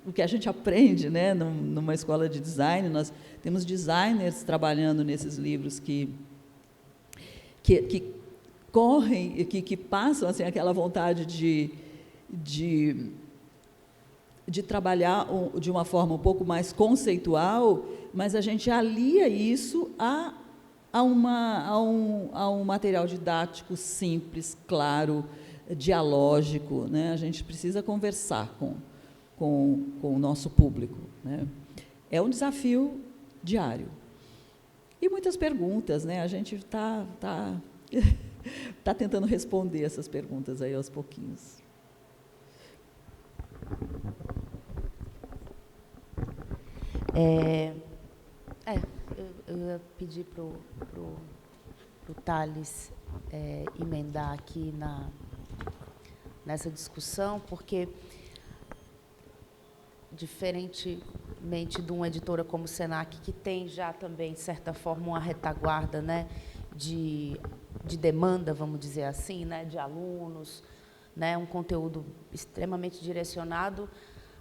o que a gente aprende, né, numa escola de design. Nós temos designers trabalhando nesses livros que correm, que passam assim, aquela vontade de trabalhar de uma forma um pouco mais conceitual, mas a gente alia isso a um material didático simples, claro, dialógico, né? A gente precisa conversar com o nosso público, né? É um desafio diário. E muitas perguntas, né? A gente está tentando responder essas perguntas aí aos pouquinhos. Eu ia pedir para o Thales emendar aqui nessa discussão, porque, diferentemente de uma editora como o SENAC, que tem já também, de certa forma, uma retaguarda, né, de demanda, vamos dizer assim, né, de alunos, né, um conteúdo extremamente direcionado,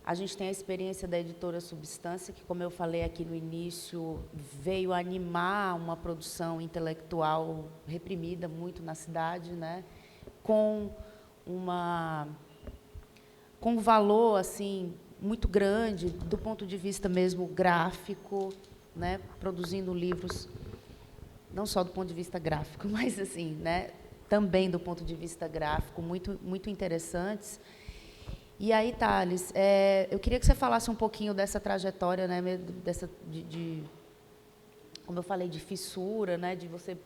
a gente tem a experiência da editora Substância, que, como eu falei aqui no início, veio animar uma produção intelectual reprimida muito na cidade, né, com um valor assim, muito grande, do ponto de vista mesmo gráfico, né, produzindo livros, não só do ponto de vista gráfico, mas assim, né, também do ponto de vista gráfico, muito, muito interessantes. E aí, Thales, eu queria que você falasse um pouquinho dessa trajetória, né, como eu falei, de fissura, né, de você,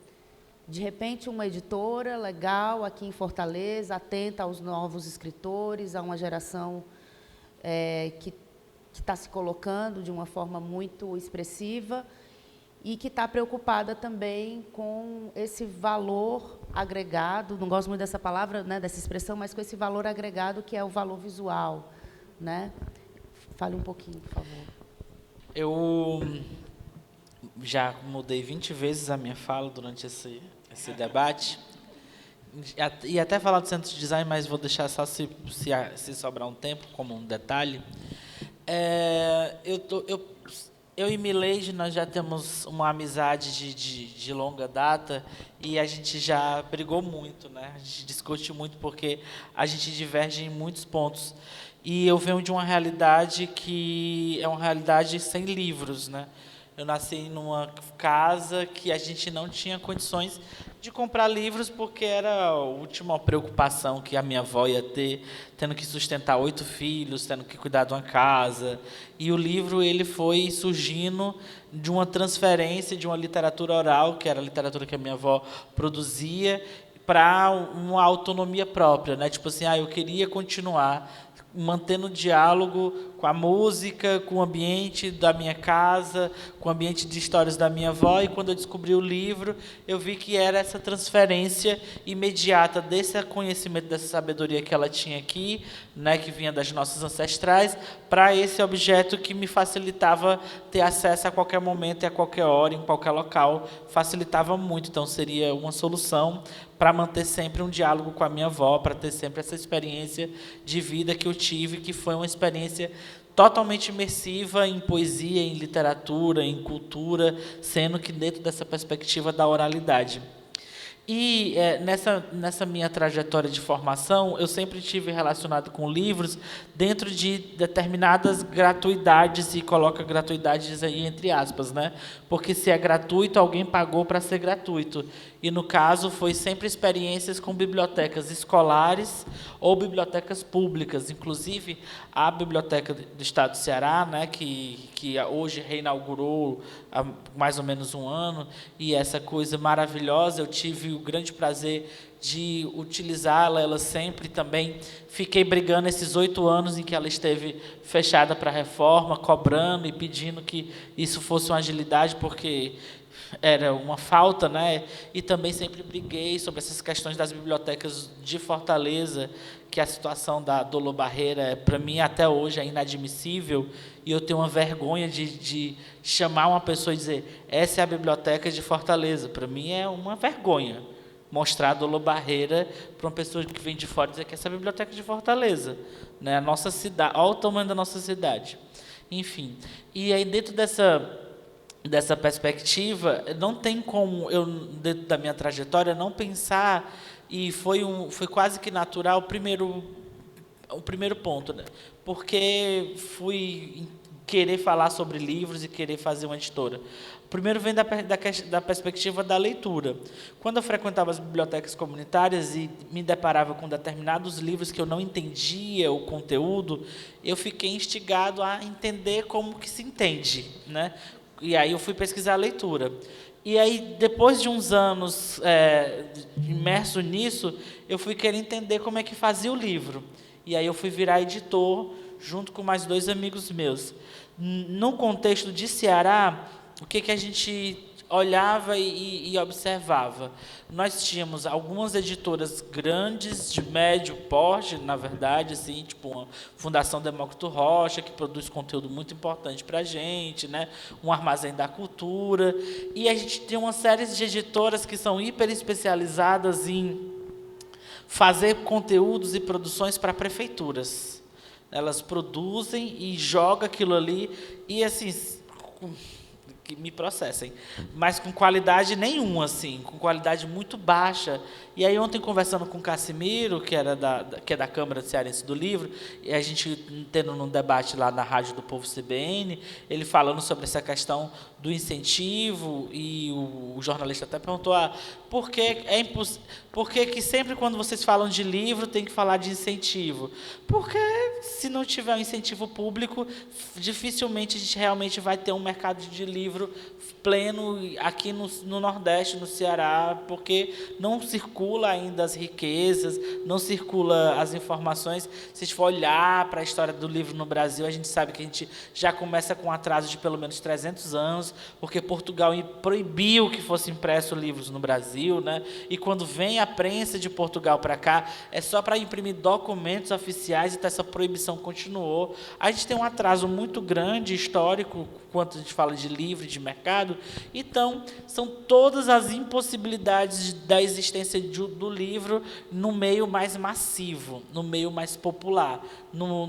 de repente, uma editora legal aqui em Fortaleza, atenta aos novos escritores, a uma geração que está se colocando de uma forma muito expressiva e que está preocupada também com esse valor agregado, não gosto muito dessa palavra, né, dessa expressão, mas com esse valor agregado que é o valor visual, né? Fale um pouquinho, por favor. Eu já mudei 20 vezes a minha fala durante esse debate, e até falar do Centro de Design, mas vou deixar só se sobrar um tempo, como um detalhe. Eu e Mileide, nós já temos uma amizade de longa data e a gente já brigou muito, né? A gente discute muito porque a gente diverge em muitos pontos. E eu venho de uma realidade que é uma realidade sem livros, né? Eu nasci numa casa que a gente não tinha condições de comprar livros porque era a última preocupação que a minha avó ia ter, tendo que sustentar 8 filhos, tendo que cuidar de uma casa. E o livro ele foi surgindo de uma transferência de uma literatura oral, que era a literatura que a minha avó produzia, para uma autonomia própria, né? Tipo assim, eu queria continuar mantendo diálogo com a música, com o ambiente da minha casa, com o ambiente de histórias da minha avó, e quando eu descobri o livro, eu vi que era essa transferência imediata desse conhecimento, dessa sabedoria que ela tinha aqui, né, que vinha das nossas ancestrais, para esse objeto que me facilitava ter acesso a qualquer momento, a qualquer hora, em qualquer local, facilitava muito. Então, seria uma solução para manter sempre um diálogo com a minha avó, para ter sempre essa experiência de vida que eu tive, que foi uma experiência totalmente imersiva em poesia, em literatura, em cultura, sendo que dentro dessa perspectiva da oralidade. E nessa minha trajetória de formação, eu sempre tive relacionado com livros dentro de determinadas gratuidades, e coloca gratuidades aí entre aspas, né? Porque se é gratuito, alguém pagou para ser gratuito. E, no caso, foi sempre experiências com bibliotecas escolares ou bibliotecas públicas. Inclusive, a Biblioteca do Estado do Ceará, né, que hoje reinaugurou há mais ou menos um ano, e essa coisa maravilhosa, eu tive o grande prazer de utilizá-la, ela sempre também. Fiquei brigando esses 8 anos em que ela esteve fechada para reforma, cobrando e pedindo que isso fosse uma agilidade, porque era uma falta, né? E também sempre briguei sobre essas questões das bibliotecas de Fortaleza, que a situação da Dolo Barreira, para mim, até hoje, é inadmissível, e eu tenho uma vergonha de chamar uma pessoa e dizer, essa é a biblioteca de Fortaleza. Para mim é uma vergonha mostrar a Dolo Barreira para uma pessoa que vem de fora e dizer que essa é a biblioteca de Fortaleza, né? A nossa cidade, olha o tamanho da nossa cidade. Enfim, e aí dentro dessa perspectiva, não tem como eu, dentro da minha trajetória, não pensar, e foi quase que natural o primeiro ponto, né? Porque fui querer falar sobre livros e querer fazer uma editora. Primeiro vem da perspectiva da leitura. Quando eu frequentava as bibliotecas comunitárias e me deparava com determinados livros que eu não entendia o conteúdo, eu fiquei instigado a entender como que se entende, né? E aí eu fui pesquisar a leitura. E aí, depois de uns anos imerso nisso, eu fui querer entender como é que fazia o livro. E aí eu fui virar editor, junto com mais 2 amigos meus. No contexto de Ceará, o que a gente olhava e observava? Nós tínhamos algumas editoras grandes, de médio porte, na verdade, assim, tipo a Fundação Demócrito Rocha, que produz conteúdo muito importante para a gente, né? Um Armazém da Cultura, e a gente tem uma série de editoras que são hiper especializadas em fazer conteúdos e produções para prefeituras. Elas produzem e jogam aquilo ali, e assim, que me processem, mas com qualidade nenhuma, assim, com qualidade muito baixa. E aí ontem, conversando com o Cassimiro, que é da Câmara Cearense do Livro, e a gente tendo um debate lá na Rádio do Povo CBN, ele falando sobre essa questão do incentivo, e o jornalista até perguntou, por que sempre quando vocês falam de livro tem que falar de incentivo? Porque se não tiver um incentivo público, dificilmente a gente realmente vai ter um mercado de livro pleno aqui no Nordeste, no Ceará, porque não circula ainda as riquezas, não circula as informações. Se a gente for olhar para a história do livro no Brasil, a gente sabe que a gente já começa com um atraso de pelo menos 300 anos, porque Portugal proibiu que fosse impresso livros no Brasil, né? E quando vem a prensa de Portugal para cá, é só para imprimir documentos oficiais, então essa proibição continuou. A gente tem um atraso muito grande, histórico, quando a gente fala de livro, de mercado. Então, são todas as impossibilidades da existência do livro no meio mais massivo, no meio mais popular,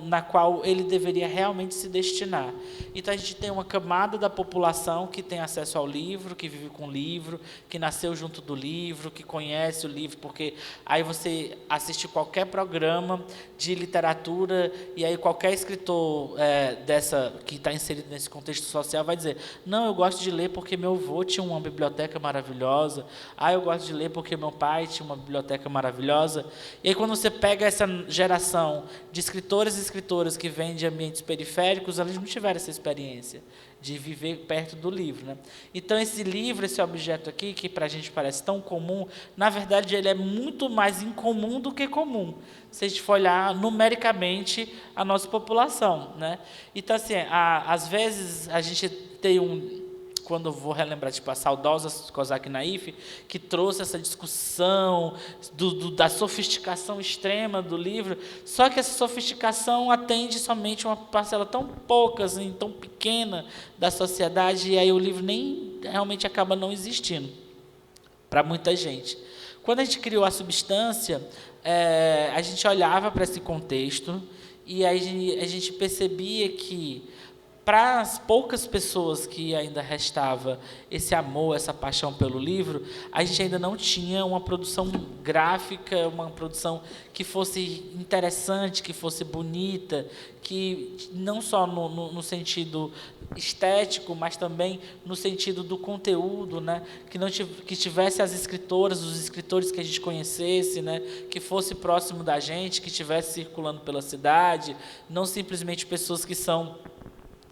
na qual ele deveria realmente se destinar. Então, a gente tem uma camada da população que tem acesso ao livro, que vive com o livro, que nasceu junto do livro, que conhece o livro, porque aí você assiste qualquer programa de literatura, e aí qualquer escritor que está inserido nesse contexto social vai dizer, não, eu gosto de ler porque meu avô tinha uma biblioteca maravilhosa, eu gosto de ler porque meu pai tinha uma biblioteca maravilhosa. E aí quando você pega essa geração de escritores e escritoras que vêm de ambientes periféricos, elas não tiveram essa experiência de viver perto do livro, né? Então esse livro, esse objeto aqui, que para a gente parece tão comum, na verdade ele é muito mais incomum do que comum, se a gente for olhar numericamente a nossa população, né? Então assim, às vezes a gente tem quando eu vou relembrar, tipo, a saudosa Kozak Naif, que trouxe essa discussão da sofisticação extrema do livro, só que essa sofisticação atende somente uma parcela tão pouca, assim, tão pequena da sociedade, e aí o livro nem realmente acaba não existindo para muita gente. Quando a gente criou a Substância, a gente olhava para esse contexto e aí a gente percebia que, para as poucas pessoas que ainda restava esse amor, essa paixão pelo livro, a gente ainda não tinha uma produção gráfica, uma produção que fosse interessante, que fosse bonita, que não só no sentido estético, mas também no sentido do conteúdo, né? Que tivesse as escritoras, os escritores que a gente conhecesse, né? Que fosse próximo da gente, que estivesse circulando pela cidade, não simplesmente pessoas que são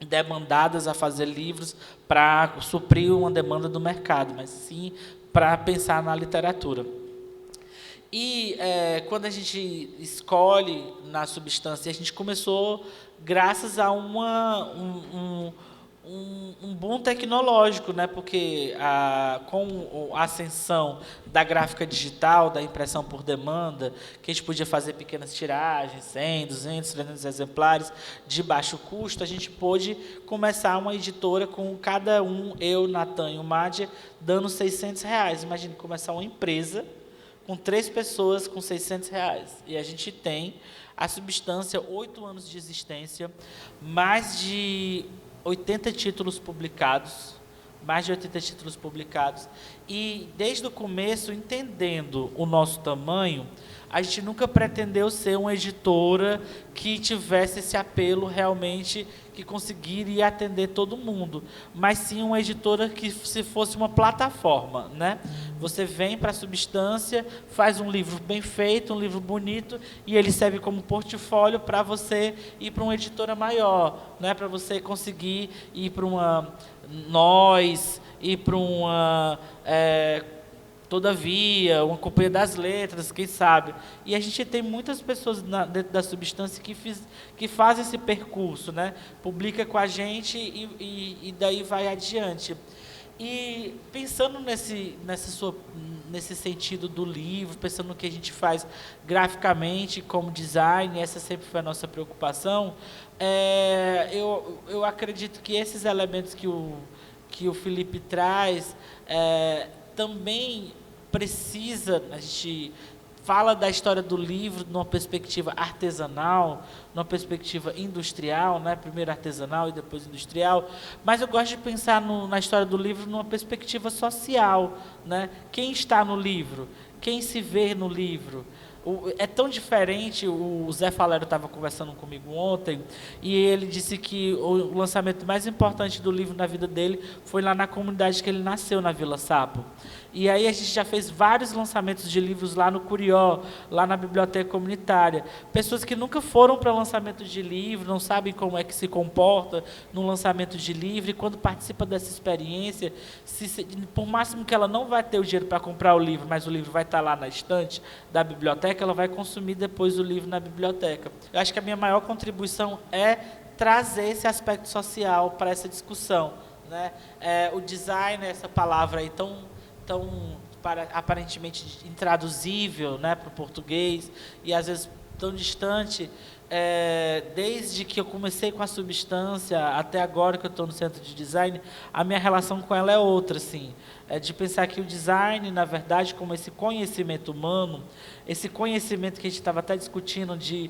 demandadas a fazer livros para suprir uma demanda do mercado, mas sim para pensar na literatura. E quando a gente escolhe na substância, a gente começou graças a um boom tecnológico, né? Porque com a ascensão da gráfica digital, da impressão por demanda, que a gente podia fazer pequenas tiragens, 100, 200, 300 exemplares, de baixo custo, a gente pôde começar uma editora com cada um, eu, Natan e o Mádia, dando R$600. Imagine começar uma empresa com 3 pessoas com R$600. E a gente tem a substância, 8 anos de existência, mais de 80 títulos publicados, e desde o começo, entendendo o nosso tamanho, a gente nunca pretendeu ser uma editora que tivesse esse apelo realmente, que conseguiria atender todo mundo, mas sim uma editora que se fosse uma plataforma, né? Você vem para a substância, faz um livro bem feito, um livro bonito, e ele serve como portfólio para você ir para uma editora maior, né? Para você conseguir ir para uma Nós, ir para uma Todavia, uma Companhia das Letras, quem sabe. E a gente tem muitas pessoas dentro da substância que fazem esse percurso, né? Publica com a gente e daí vai adiante. E pensando nesse sentido do livro, pensando no que a gente faz graficamente, como design, essa sempre foi a nossa preocupação, eu acredito que esses elementos que o Felipe traz também precisa, a gente fala da história do livro numa perspectiva artesanal, numa perspectiva industrial, né? Primeiro artesanal e depois industrial, mas eu gosto de pensar na história do livro numa perspectiva social, né? Quem está no livro? Quem se vê no livro? É tão diferente. O Zé Falero estava conversando comigo ontem e ele disse que o lançamento mais importante do livro na vida dele foi lá na comunidade que ele nasceu, na Vila Sapo. E aí a gente já fez vários lançamentos de livros lá no Curió, lá na biblioteca comunitária. Pessoas que nunca foram para lançamento de livro, não sabem como é que se comporta no lançamento de livro, e quando participa dessa experiência, por máximo que ela não vai ter o dinheiro para comprar o livro, mas o livro vai estar lá na estante da biblioteca, ela vai consumir depois o livro na biblioteca. Eu acho que a minha maior contribuição é trazer esse aspecto social para essa discussão, né? O design, essa palavra aí tão aparentemente intraduzível, né, para o português, e às vezes tão distante, desde que eu comecei com a substância até agora que eu estou no centro de design, a minha relação com ela é outra, assim, de pensar que o design, na verdade, como esse conhecimento humano, esse conhecimento que a gente estava até discutindo de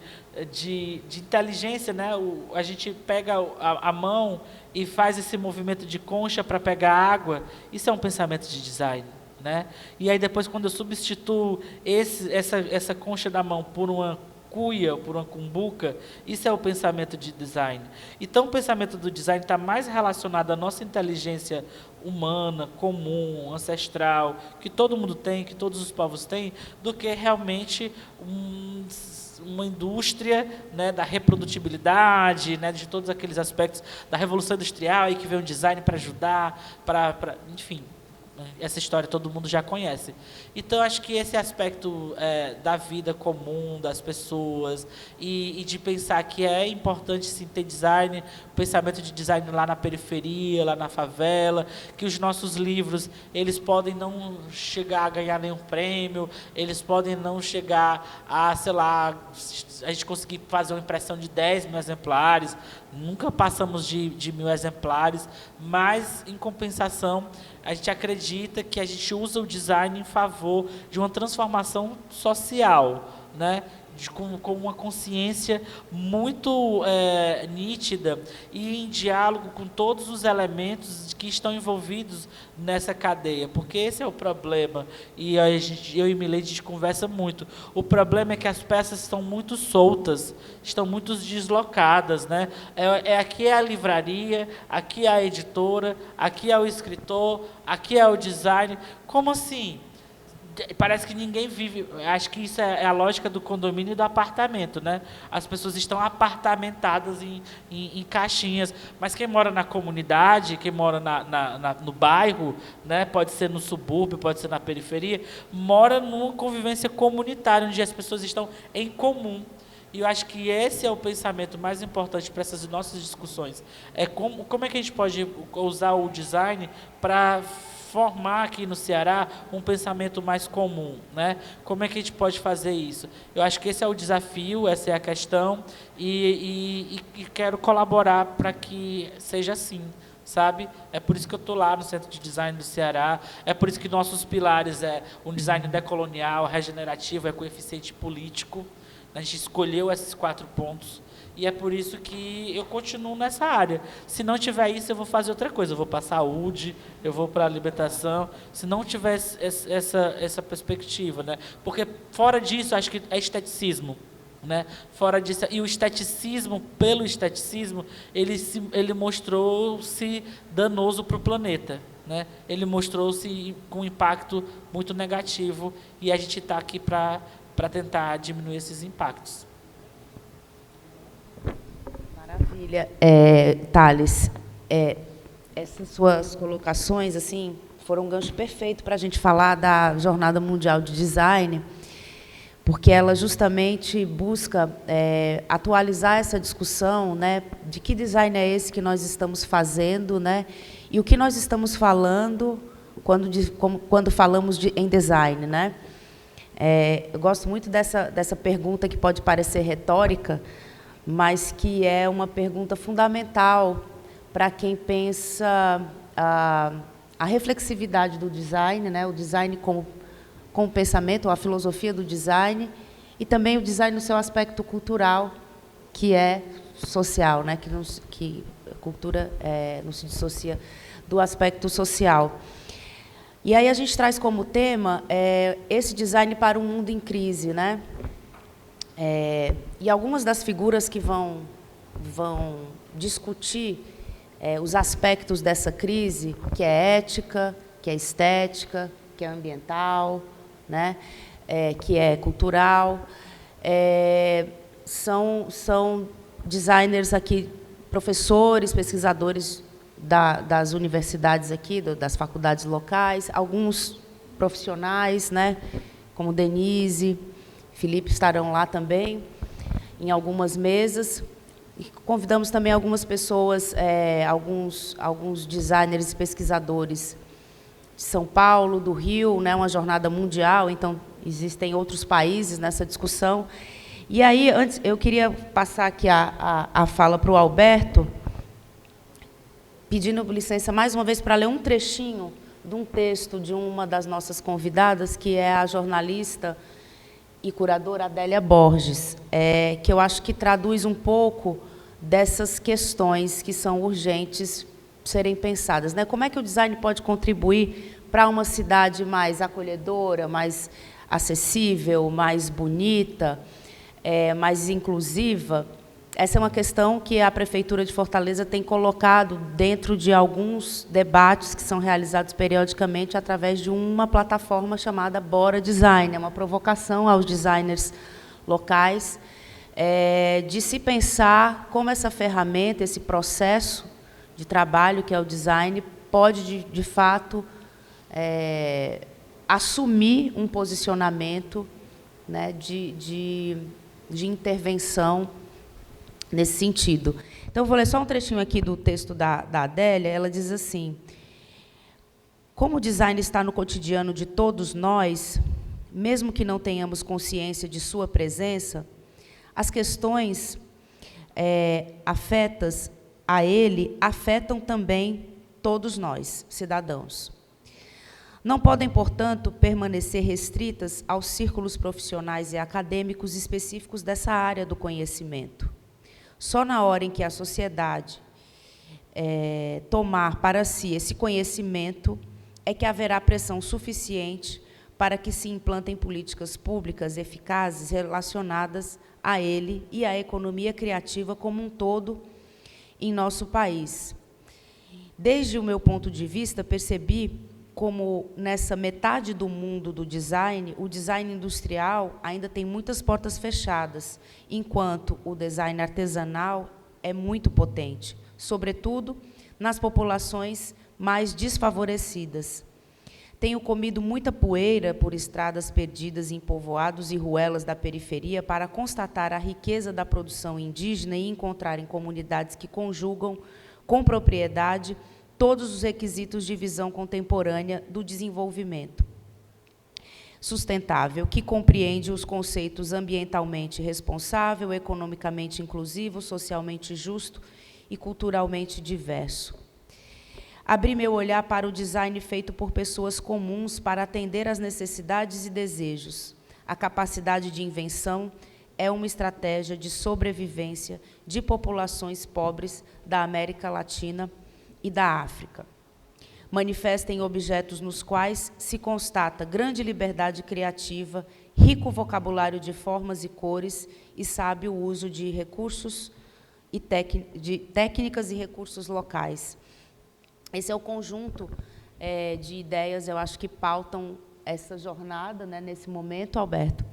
inteligência, né? A gente pega a mão e faz esse movimento de concha para pegar água, isso é um pensamento de design, né? E aí depois, quando eu substituo essa concha da mão por uma cuia, por uma cumbuca, isso é o pensamento de design. Então, o pensamento do design está mais relacionado à nossa inteligência humana, comum, ancestral, que todo mundo tem, que todos os povos têm, do que realmente uma indústria, né, da reprodutibilidade, né, de todos aqueles aspectos da Revolução Industrial, e que veio um design para ajudar, enfim, essa história todo mundo já conhece. Então, acho que esse aspecto da vida comum das pessoas e de pensar que é importante sim ter design, pensamento de design lá na periferia, lá na favela, que os nossos livros, eles podem não chegar a ganhar nenhum prêmio, eles podem não chegar a, sei lá, a gente conseguir fazer uma impressão de 10 mil exemplares, nunca passamos de 1.000 exemplares, mas, em compensação, a gente acredita que a gente usa o design em favor de uma transformação social, né? com uma consciência muito nítida e em diálogo com todos os elementos que estão envolvidos nessa cadeia, porque esse é o problema, e eu e Mileide, a gente conversa muito. O problema é que as peças estão muito soltas, estão muito deslocadas, né? Aqui é a livraria, aqui é a editora, aqui é o escritor, aqui é o design. Como assim? Parece que ninguém vive. Acho que isso é a lógica do condomínio e do apartamento, né? As pessoas estão apartamentadas em caixinhas, mas quem mora na comunidade, quem mora no bairro, né? Pode ser no subúrbio, pode ser na periferia, mora numa convivência comunitária, onde as pessoas estão em comum. E eu acho que esse é o pensamento mais importante para essas nossas discussões. É como é que a gente pode usar o design para formar aqui no Ceará um pensamento mais comum, né? Como é que a gente pode fazer isso? Eu acho que esse é o desafio, essa é a questão, e quero colaborar para que seja assim, sabe? É por isso que eu estou lá no Centro de Design do Ceará, é por isso que nossos pilares é um design decolonial, regenerativo, ecoeficiente político. A gente escolheu esses 4 pontos, e é por isso que eu continuo nessa área. Se não tiver isso, eu vou fazer outra coisa. Eu vou para a saúde, eu vou para a alimentação, se não tiver essa perspectiva, né? Porque fora disso, acho que é esteticismo, né? Fora disso, e o esteticismo, pelo esteticismo, ele mostrou-se danoso para o planeta, né? Ele mostrou-se com um impacto muito negativo, e a gente está aqui para tentar diminuir esses impactos. Maravilha. Thales, essas suas colocações assim, foram um gancho perfeito para a gente falar da Jornada Mundial de Design, porque ela justamente busca atualizar essa discussão, né, de que design é esse que nós estamos fazendo, né, e o que nós estamos falando quando falamos em design, né? Eu gosto muito dessa pergunta, que pode parecer retórica, mas que é uma pergunta fundamental para quem pensa a reflexividade do design, né? O design com o pensamento, ou a filosofia do design, e também o design no seu aspecto cultural, que é social, né? Que a cultura não se dissocia do aspecto social. E aí a gente traz como tema esse design para um mundo em crise, né? E algumas das figuras que vão discutir os aspectos dessa crise, que é ética, que é estética, que é ambiental, né? Que é cultural, são designers aqui, professores, pesquisadores das universidades aqui, das faculdades locais, alguns profissionais, né, como Denise, Felipe estarão lá também, em algumas mesas. E convidamos também algumas pessoas, alguns designers e pesquisadores de São Paulo, do Rio, né, uma jornada mundial, então existem outros países nessa discussão. E aí, antes, eu queria passar aqui a fala para o Alberto, pedindo licença mais uma vez para ler um trechinho de um texto de uma das nossas convidadas, que é a jornalista e curadora Adélia Borges, que eu acho que traduz um pouco dessas questões que são urgentes serem pensadas, né? Como é que o design pode contribuir para uma cidade mais acolhedora, mais acessível, mais bonita, mais inclusiva? Essa é uma questão que a Prefeitura de Fortaleza tem colocado dentro de alguns debates que são realizados periodicamente através de uma plataforma chamada Bora Design. É uma provocação aos designers locais de se pensar como essa ferramenta, esse processo de trabalho que é o design, pode, de fato, assumir um posicionamento, né, de intervenção nesse sentido. Então, eu vou ler só um trechinho aqui do texto da Adélia. Ela diz assim: como o design está no cotidiano de todos nós, mesmo que não tenhamos consciência de sua presença, as questões afetas a ele afetam também todos nós, cidadãos. não podem, portanto, permanecer restritas aos círculos profissionais e acadêmicos específicos dessa área do conhecimento. Só na hora em que a sociedade tomar para si esse conhecimento é que haverá pressão suficiente para que se implantem políticas públicas eficazes relacionadas a ele e à economia criativa como um todo em nosso país. Desde o meu ponto de vista, percebi como nessa metade do mundo do design, o design industrial ainda tem muitas portas fechadas, enquanto o design artesanal é muito potente, sobretudo nas populações mais desfavorecidas. Tenho comido muita poeira por estradas perdidas em povoados e ruelas da periferia para constatar a riqueza da produção indígena e encontrar em comunidades que conjugam com propriedade todos os requisitos de visão contemporânea do desenvolvimento sustentável, que compreende os conceitos ambientalmente responsável, economicamente inclusivo, socialmente justo e culturalmente diverso. Abri meu olhar para o design feito por pessoas comuns para atender às necessidades e desejos. A capacidade de invenção é uma estratégia de sobrevivência de populações pobres da América Latina e da África. Manifesta em objetos nos quais se constata grande liberdade criativa, rico vocabulário de formas e cores e sábio uso de recursos e de técnicas e recursos locais. Esse é o conjunto de ideias, eu acho, que pautam essa jornada, né, nesse momento, Alberto.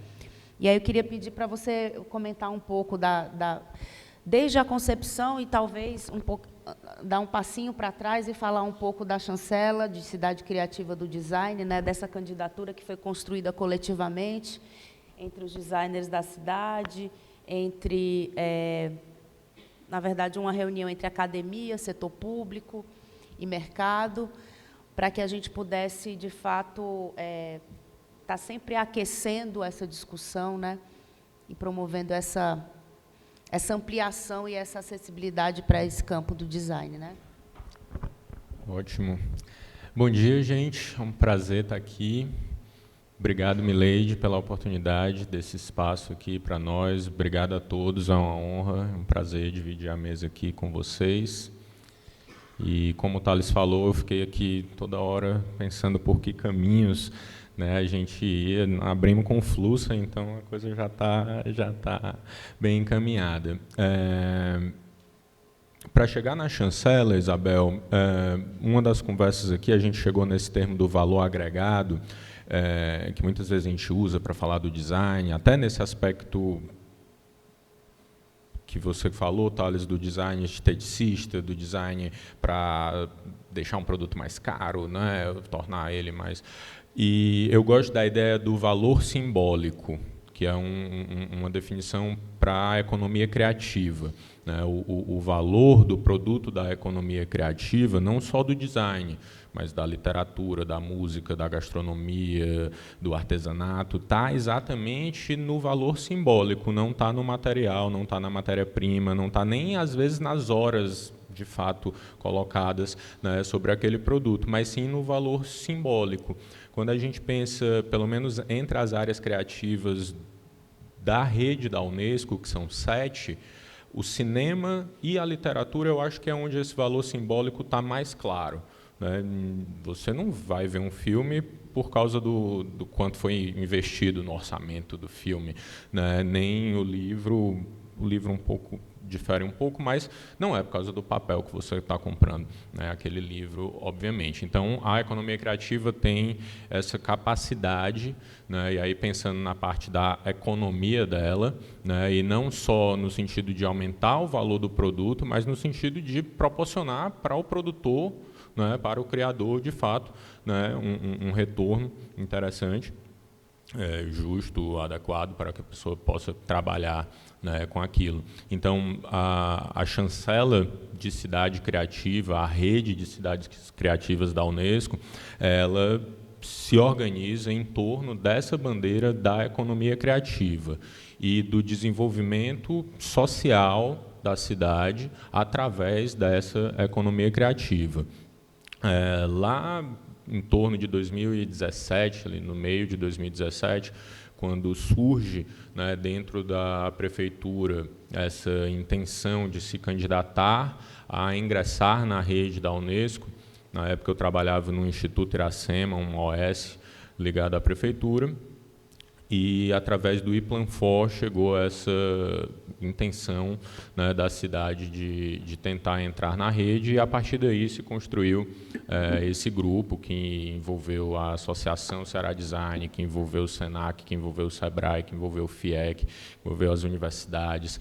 E aí eu queria pedir para você comentar um pouco desde a concepção e talvez dar um passinho para trás e falar um pouco da chancela de Cidade Criativa do Design, né, dessa candidatura que foi construída coletivamente entre os designers da cidade, na verdade, uma reunião entre academia, setor público e mercado, para que a gente pudesse, de fato, estar sempre aquecendo essa discussão, né, e promovendo essa ampliação e essa acessibilidade para esse campo do design, né? Ótimo. Bom dia, gente. É um prazer estar aqui. Obrigado, Mileide, pela oportunidade desse espaço aqui para nós. Obrigado a todos, é uma honra, é um prazer dividir a mesa aqui com vocês. E, como o Thales falou, eu fiquei aqui toda hora pensando por que caminhos, né, a gente ia, abrimos com Flussa, então a coisa já tá bem encaminhada. Para chegar na chancela, Isabel, uma das conversas aqui, a gente chegou nesse termo do valor agregado, que muitas vezes a gente usa para falar do design, até nesse aspecto que você falou, Thales, do design esteticista, do design para deixar um produto mais caro, né, tornar ele mais... E eu gosto da ideia do valor simbólico, que é uma definição para a economia criativa, né? O valor do produto da economia criativa, não só do design, mas da literatura, da música, da gastronomia, do artesanato, está exatamente no valor simbólico, não está no material, não está na matéria-prima, não está nem, às vezes, nas horas, de fato, colocadas, né, sobre aquele produto, mas sim no valor simbólico. Quando a gente pensa, pelo menos entre as áreas criativas da rede da Unesco, que são 7, o cinema e a literatura, eu acho que é onde esse valor simbólico está mais claro, né? Você não vai ver um filme por causa do quanto foi investido no orçamento do filme, né? Nem o livro um pouco difere um pouco, mas não é por causa do papel que você está comprando, né, aquele livro, obviamente. Então, a economia criativa tem essa capacidade, né, e aí pensando na parte da economia dela, né, e não só no sentido de aumentar o valor do produto, mas no sentido de proporcionar para o produtor, né, para o criador, de fato, né, um retorno interessante, justo, adequado, para que a pessoa possa trabalhar, né, com aquilo. Então, a chancela de cidade criativa, a rede de cidades criativas da Unesco, ela se organiza em torno dessa bandeira da economia criativa e do desenvolvimento social da cidade através dessa economia criativa. Lá em torno de 2017, ali no meio de 2017, quando surge, né, dentro da prefeitura essa intenção de se candidatar a ingressar na rede da Unesco. Na época eu trabalhava no Instituto Iracema, um OS ligado à prefeitura, e através do IPLANFOR chegou essa intenção, né, da cidade de tentar entrar na rede, e a partir daí se construiu esse grupo que envolveu a Associação Ceará Design, que envolveu o SENAC, que envolveu o SEBRAE, que envolveu o FIEC, que envolveu as universidades.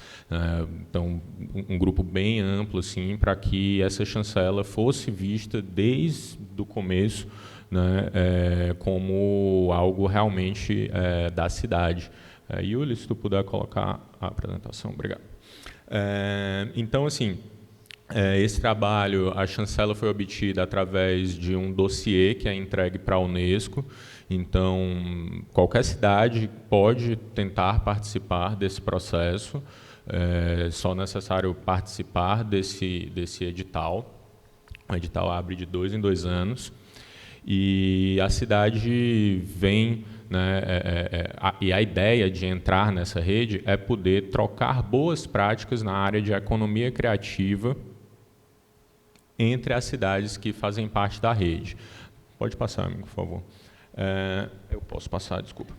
Então, um grupo bem amplo assim, para que essa chancela fosse vista desde o começo, né, como algo realmente da cidade. Yuli, se tu puder colocar a apresentação, obrigado. Então, assim, esse trabalho, a chancela foi obtida através de um dossiê que é entregue para a Unesco. Então, qualquer cidade pode tentar participar desse processo, é só necessário participar desse edital. O edital abre de 2 em 2 anos. E a cidade vem, né, e a ideia de entrar nessa rede é poder trocar boas práticas na área de economia criativa entre as cidades que fazem parte da rede. Pode passar, amigo, por favor. Eu posso passar, desculpa.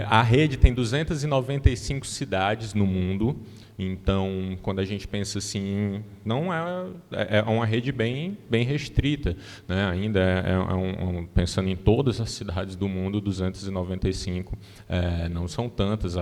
A rede tem 295 cidades no mundo. Então, quando a gente pensa assim, não é uma rede bem restrita, né? Ainda pensando em todas as cidades do mundo, 295 não são tantas.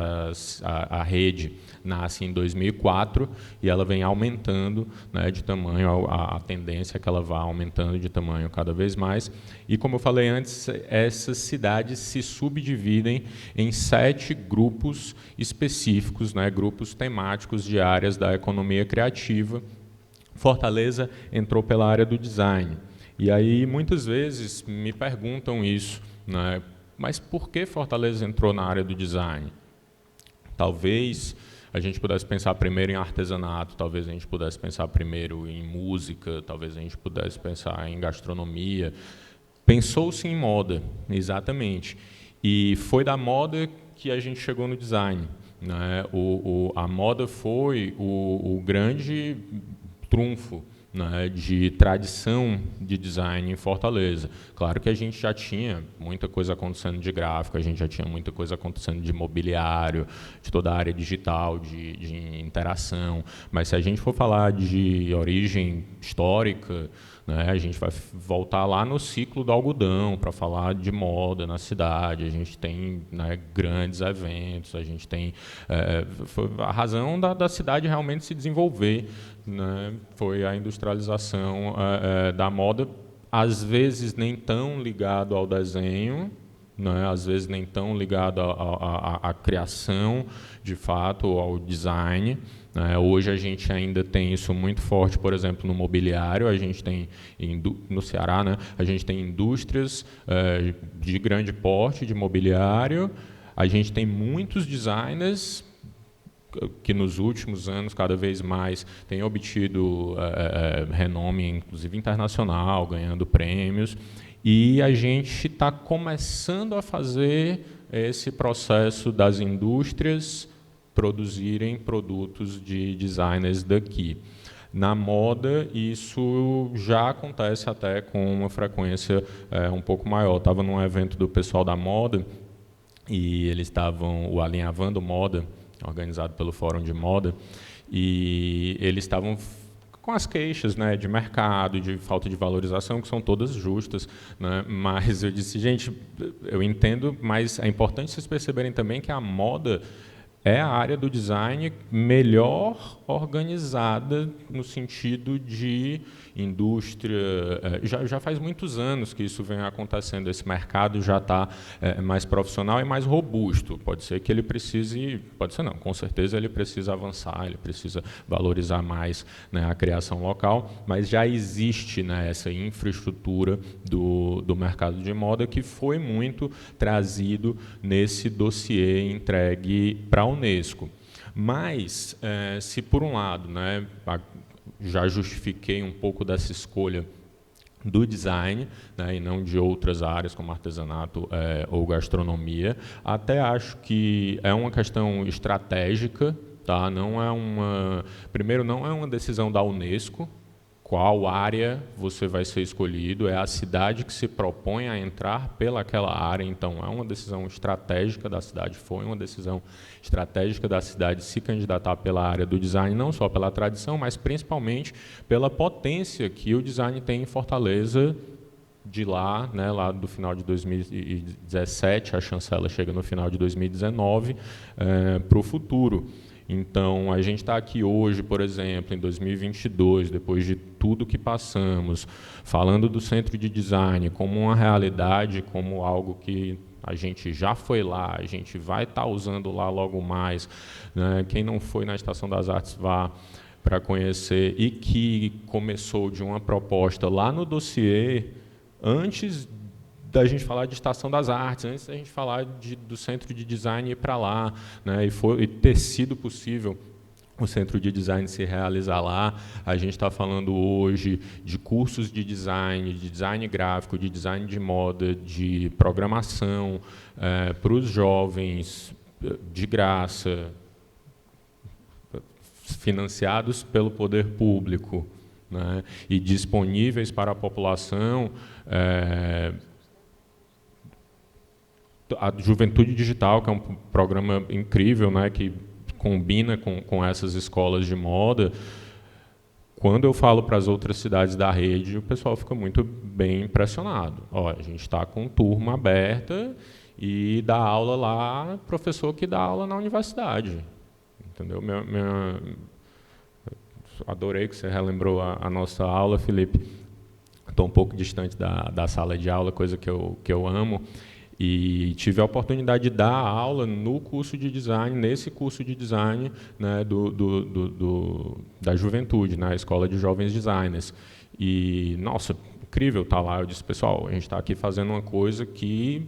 A rede nasce em 2004 e ela vem aumentando, né, de tamanho. A tendência é que ela vá aumentando de tamanho cada vez mais. E, como eu falei antes, essas cidades se subdividem em 7 grupos específicos, né, grupos temáticos de áreas da economia criativa. Fortaleza entrou pela área do design. E aí, muitas vezes, me perguntam isso, né, mas por que Fortaleza entrou na área do design? Talvez a gente pudesse pensar primeiro em artesanato, talvez a gente pudesse pensar primeiro em música, talvez a gente pudesse pensar em gastronomia. Pensou-se em moda, exatamente. E foi da moda que a gente chegou no design, né? A moda foi o grande trunfo, né, de tradição de design em Fortaleza. Claro que a gente já tinha muita coisa acontecendo de gráfico, a gente já tinha muita coisa acontecendo de mobiliário, de toda a área digital, de interação, mas se a gente for falar de origem histórica, né, a gente vai voltar lá no ciclo do algodão para falar de moda na cidade. A gente tem, né, grandes eventos, a gente tem a razão da cidade realmente se desenvolver, né, foi a industrialização da moda, às vezes nem tão ligado ao desenho, né, às vezes nem tão ligado à criação, de fato, ao design. Hoje a gente ainda tem isso muito forte, por exemplo, no mobiliário. A gente tem, no Ceará, né, a gente tem indústrias de grande porte de mobiliário. A gente tem muitos designers que nos últimos anos, cada vez mais, têm obtido renome, inclusive internacional, ganhando prêmios. E a gente está começando a fazer esse processo das indústrias produzirem produtos de designers daqui. Na moda, isso já acontece até com uma frequência um pouco maior. Eu estava num evento do pessoal da moda e eles estavam, o Alinhavando Moda, organizado pelo Fórum de Moda, e eles estavam com as queixas, né, de mercado, de falta de valorização, que são todas justas, né, mas eu disse, gente, eu entendo, mas é importante vocês perceberem também que a moda é a área do design melhor organizada no sentido de indústria. Já faz muitos anos que isso vem acontecendo, esse mercado já está mais profissional e mais robusto. Pode ser que ele precise, pode ser não, com certeza ele precisa avançar, ele precisa valorizar mais, né, a criação local, mas já existe, né, essa infraestrutura do mercado de moda que foi muito trazido nesse dossiê entregue para a Unesco. Mas, se por um lado, né, já justifiquei um pouco dessa escolha do design, né, e não de outras áreas como artesanato ou gastronomia. Até acho que é uma questão estratégica, tá? Primeiro, não é uma decisão da Unesco qual área você vai ser escolhido, é a cidade que se propõe a entrar pelaquela área, então é uma decisão estratégica da cidade, foi uma decisão estratégica da cidade se candidatar pela área do design, não só pela tradição, mas principalmente pela potência que o design tem em Fortaleza, de lá, né, lá do final de 2017, a chancela chega no final de 2019, para o futuro. Então, a gente está aqui hoje, por exemplo, em 2022, depois de tudo que passamos, falando do Centro de Design como uma realidade, como algo que a gente já foi lá, a gente vai estar usando lá logo mais, né? Quem não foi na Estação das Artes vá para conhecer, e que começou de uma proposta lá no dossiê, antes da gente falar de Estação das Artes, antes da gente falar do Centro de Design ir para lá, né, e ter sido possível o Centro de Design se realizar lá. A gente está falando hoje de cursos de design gráfico, de design de moda, de programação para os jovens, de graça, financiados pelo poder público, né, e disponíveis para a população. A Juventude Digital, que é um programa incrível, né, que combina com essas escolas de moda. Quando eu falo para as outras cidades da rede, o pessoal fica muito bem impressionado. Ó, a gente está com turma aberta e dá aula lá, professor que dá aula na universidade. Entendeu? Adorei que você relembrou a nossa aula, Felipe. Estou um pouco distante da sala de aula, coisa que eu amo. E tive a oportunidade de dar aula no curso de design, nesse curso de design, né, da juventude, na Escola de Jovens Designers. E, nossa, incrível estar lá. Eu disse, pessoal, a gente está aqui fazendo uma coisa que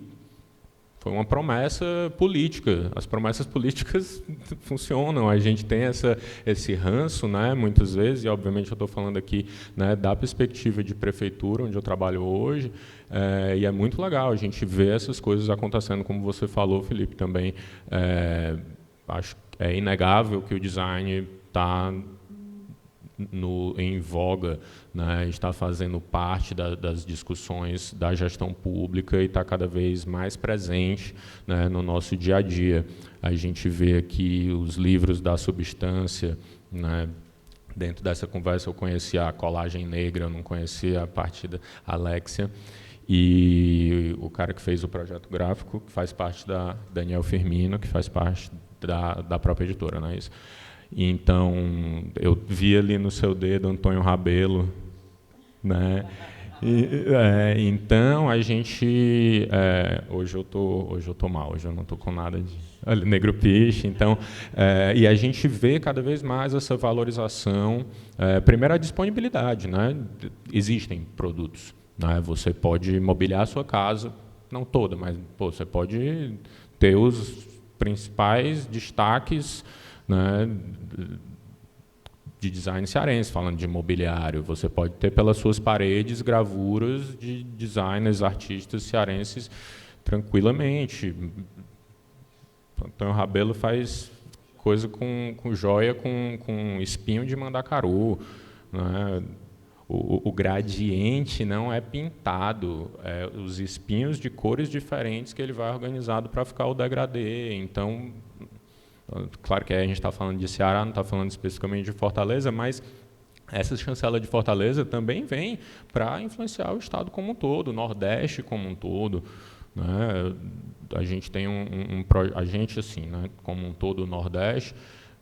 foi uma promessa política. As promessas políticas funcionam. A gente tem esse ranço, né, muitas vezes, e obviamente eu estou falando aqui, né, da perspectiva de prefeitura, onde eu trabalho hoje, e é muito legal a gente ver essas coisas acontecendo, como você falou, Felipe, também. Acho que é inegável que o design está em voga, né, está fazendo parte das discussões da gestão pública e está cada vez mais presente, né, no nosso dia a dia. A gente vê aqui os livros da substância, né, dentro dessa conversa eu conheci a colagem negra, eu não conhecia a parte da Alexia, e o cara que fez o projeto gráfico, que faz parte da Daniel Firmino, que faz parte da própria editora, não é isso? Então, eu vi ali no seu dedo Antônio Rabelo, né? Então, a gente... hoje eu tô mal, hoje eu não estou com nada de negro piche. Então, e a gente vê cada vez mais essa valorização. Primeiro, a disponibilidade, né? Existem produtos, né? Você pode mobiliar a sua casa, não toda, mas você pode ter os principais destaques, né, de design cearense, falando de mobiliário. Você pode ter pelas suas paredes gravuras de designers, artistas cearenses tranquilamente. Antônio Rabelo faz coisa com joia com espinho de mandacaru, né? O gradiente não é pintado, os espinhos de cores diferentes que ele vai organizado para ficar o degradê. Então, claro que a gente está falando de Ceará, não está falando especificamente de Fortaleza, mas essa chancela de Fortaleza também vem para influenciar o estado como um todo, o Nordeste como um todo, né? A gente tem a gente assim, né, como um todo o Nordeste,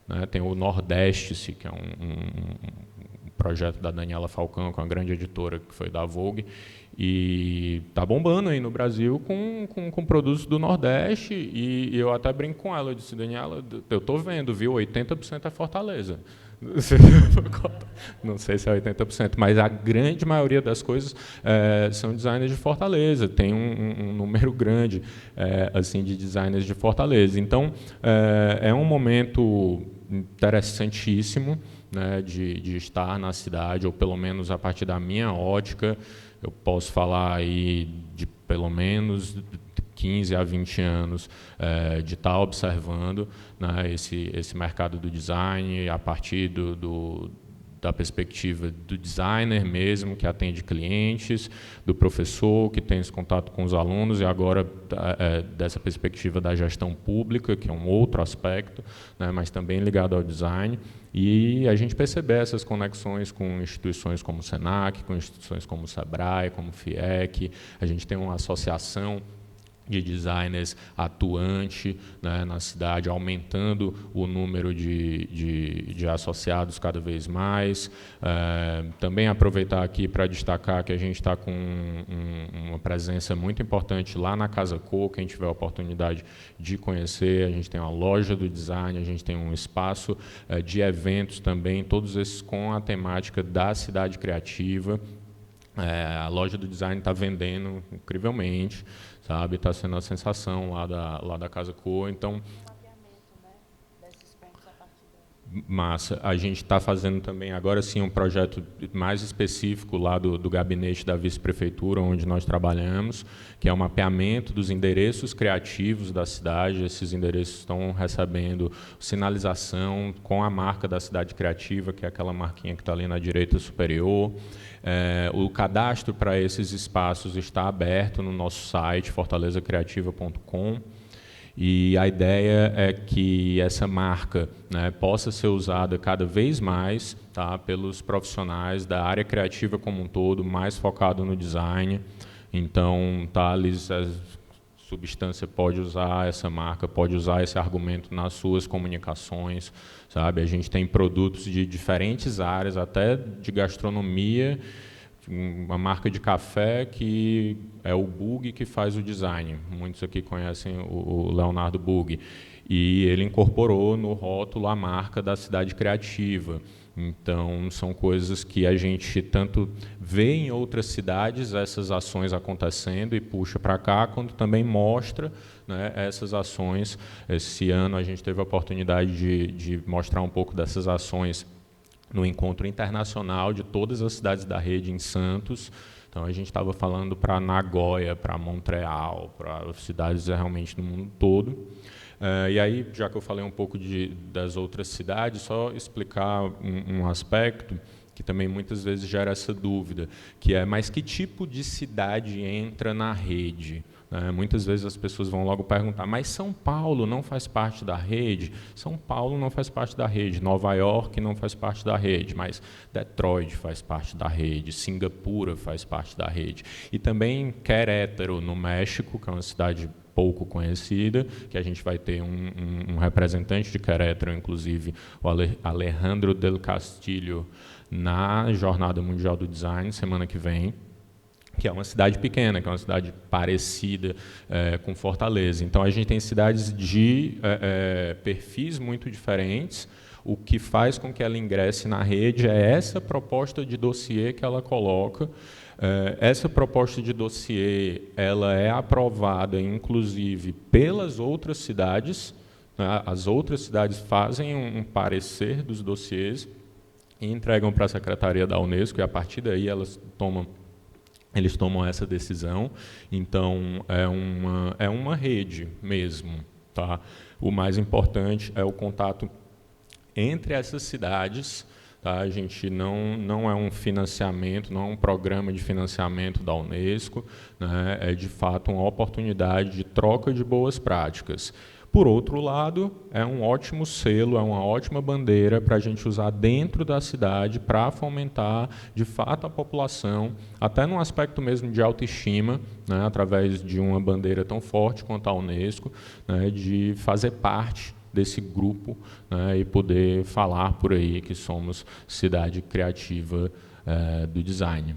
né, tem o Nordeste-se, que é um projeto da Daniela Falcão, com a grande editora que foi da Vogue, e está bombando aí no Brasil com produtos do Nordeste, e eu até brinco com ela, eu disse, Daniela, eu estou vendo, viu, 80% é Fortaleza. Não sei se é 80%, mas a grande maioria das coisas são designers de Fortaleza, tem um número grande assim, de designers de Fortaleza. Então, é um momento interessantíssimo, né, de estar na cidade, ou pelo menos a partir da minha ótica, eu posso falar aí de pelo menos 15 a 20 anos de estar observando, né, esse mercado do design a partir da perspectiva do designer mesmo, que atende clientes, do professor, que tem esse contato com os alunos, e agora dessa perspectiva da gestão pública, que é um outro aspecto, né, mas também ligado ao design, e a gente perceber essas conexões com instituições como o SENAC, com instituições como o SEBRAE, como o FIEC. A gente tem uma associação de designers atuante, né, na cidade, aumentando o número de associados cada vez mais. Também aproveitar aqui para destacar que a gente está com uma presença muito importante lá na Casa Cor. Quem tiver a oportunidade de conhecer, a gente tem uma loja do design, a gente tem um espaço de eventos também, todos esses com a temática da cidade criativa. A loja do design está vendendo incrivelmente, sabe? Está sendo a sensação lá da Casa Cor. Então, massa. A gente está fazendo também agora sim um projeto mais específico lá do gabinete da vice-prefeitura, onde nós trabalhamos, que é o mapeamento dos endereços criativos da cidade. Esses endereços estão recebendo sinalização com a marca da cidade criativa, que é aquela marquinha que está ali na direita superior. O cadastro para esses espaços está aberto no nosso site, fortalezacriativa.com, e a ideia é que essa marca, né, possa ser usada cada vez mais, tá, pelos profissionais da área criativa como um todo, mais focado no design. Então, Thales, a substância pode usar essa marca, pode usar esse argumento nas suas comunicações, sabe? A gente tem produtos de diferentes áreas, até de gastronomia, uma marca de café que é o Bug que faz o design. Muitos aqui conhecem o Leonardo Bug. E ele incorporou no rótulo a marca da cidade criativa. Então, são coisas que a gente tanto vê em outras cidades, essas ações acontecendo, e puxa para cá, quando também mostra, né, essas ações. Esse ano a gente teve a oportunidade de mostrar um pouco dessas ações no encontro internacional de todas as cidades da rede em Santos. Então, a gente estava falando para Nagoya, para Montreal, para cidades realmente do mundo todo. E aí, já que eu falei um pouco das outras cidades, só explicar um aspecto que também muitas vezes gera essa dúvida, que é, mas que tipo de cidade entra na rede? Muitas vezes as pessoas vão logo perguntar, mas São Paulo não faz parte da rede? São Paulo não faz parte da rede, Nova York não faz parte da rede, mas Detroit faz parte da rede, Singapura faz parte da rede. E também Querétaro, no México, que é uma cidade pouco conhecida, que a gente vai ter um representante de Querétaro, inclusive o Alejandro del Castillo, na Jornada Mundial do Design, semana que vem, que é uma cidade pequena, que é uma cidade parecida com Fortaleza. Então, a gente tem cidades de perfis muito diferentes. O que faz com que ela ingresse na rede é essa proposta de dossiê que ela coloca. Essa proposta de dossiê ela é aprovada, inclusive, pelas outras cidades. Né? As outras cidades fazem um parecer dos dossiês e entregam para a Secretaria da Unesco, e a partir daí eles tomam essa decisão. Então, é uma rede mesmo. Tá? O mais importante é o contato entre essas cidades. Tá? A gente não é um financiamento, não é um programa de financiamento da Unesco, né? É, de fato, uma oportunidade de troca de boas práticas. Por outro lado, é um ótimo selo, é uma ótima bandeira para a gente usar dentro da cidade para fomentar, de fato, a população, até num aspecto mesmo de autoestima, né, através de uma bandeira tão forte quanto a Unesco, né, de fazer parte desse grupo, né, e poder falar por aí que somos cidade criativa do design.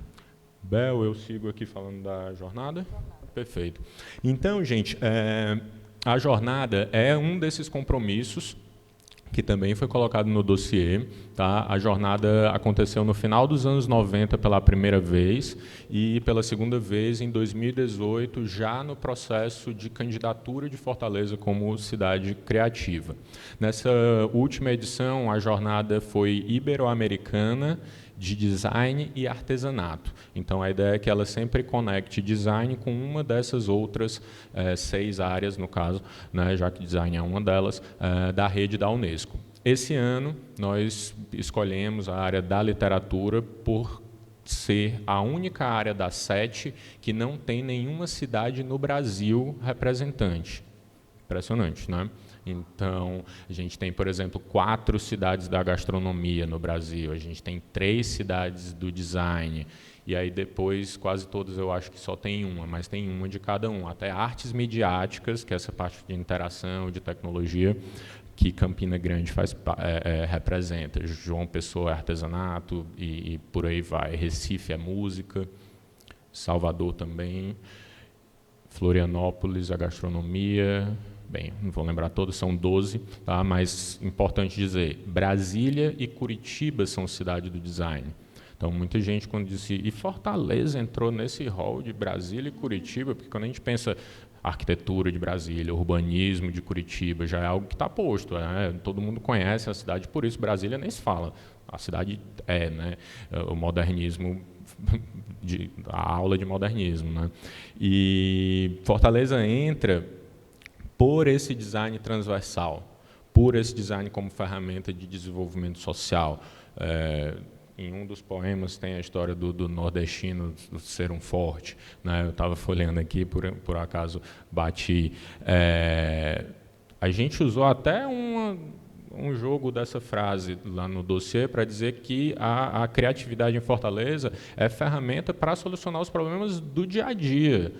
Bel, eu sigo aqui falando da jornada? Perfeito. Então, gente, a jornada é um desses compromissos que também foi colocado no dossiê. Tá? A jornada aconteceu no final dos anos 90 pela primeira vez e pela segunda vez em 2018, já no processo de candidatura de Fortaleza como cidade criativa. Nessa última edição, a jornada foi ibero-americana de design e artesanato. Então, a ideia é que ela sempre conecte design com uma dessas outras 6 áreas, no caso, né, já que design é uma delas, da rede da Unesco. Esse ano, nós escolhemos a área da literatura por ser a única área das 7 que não tem nenhuma cidade no Brasil representante. Impressionante, né? Então, a gente tem, por exemplo, 4 cidades da gastronomia no Brasil, a gente tem 3 cidades do design, e aí depois, quase todas eu acho que só tem uma, mas tem uma de cada um. Até artes midiáticas, que é essa parte de interação, de tecnologia, que Campina Grande representa. João Pessoa é artesanato e por aí vai. Recife é música, Salvador também, Florianópolis a gastronomia, bem, não vou lembrar todos, são 12, tá? Mas importante dizer, Brasília e Curitiba são cidade do design. Então, muita gente, quando disse, e Fortaleza entrou nesse rol de Brasília e Curitiba, porque quando a gente pensa arquitetura de Brasília, urbanismo de Curitiba, já é algo que está posto, né? Todo mundo conhece a cidade, por isso Brasília nem se fala. A cidade né, o modernismo, a aula de modernismo. Né? E Fortaleza entra por esse design transversal, por esse design como ferramenta de desenvolvimento social. Em um dos poemas tem a história do nordestino ser um forte, né? Eu estava folheando aqui, por acaso bati. A gente usou até um jogo dessa frase lá no dossiê para dizer que a criatividade em Fortaleza é ferramenta para solucionar os problemas do dia a dia.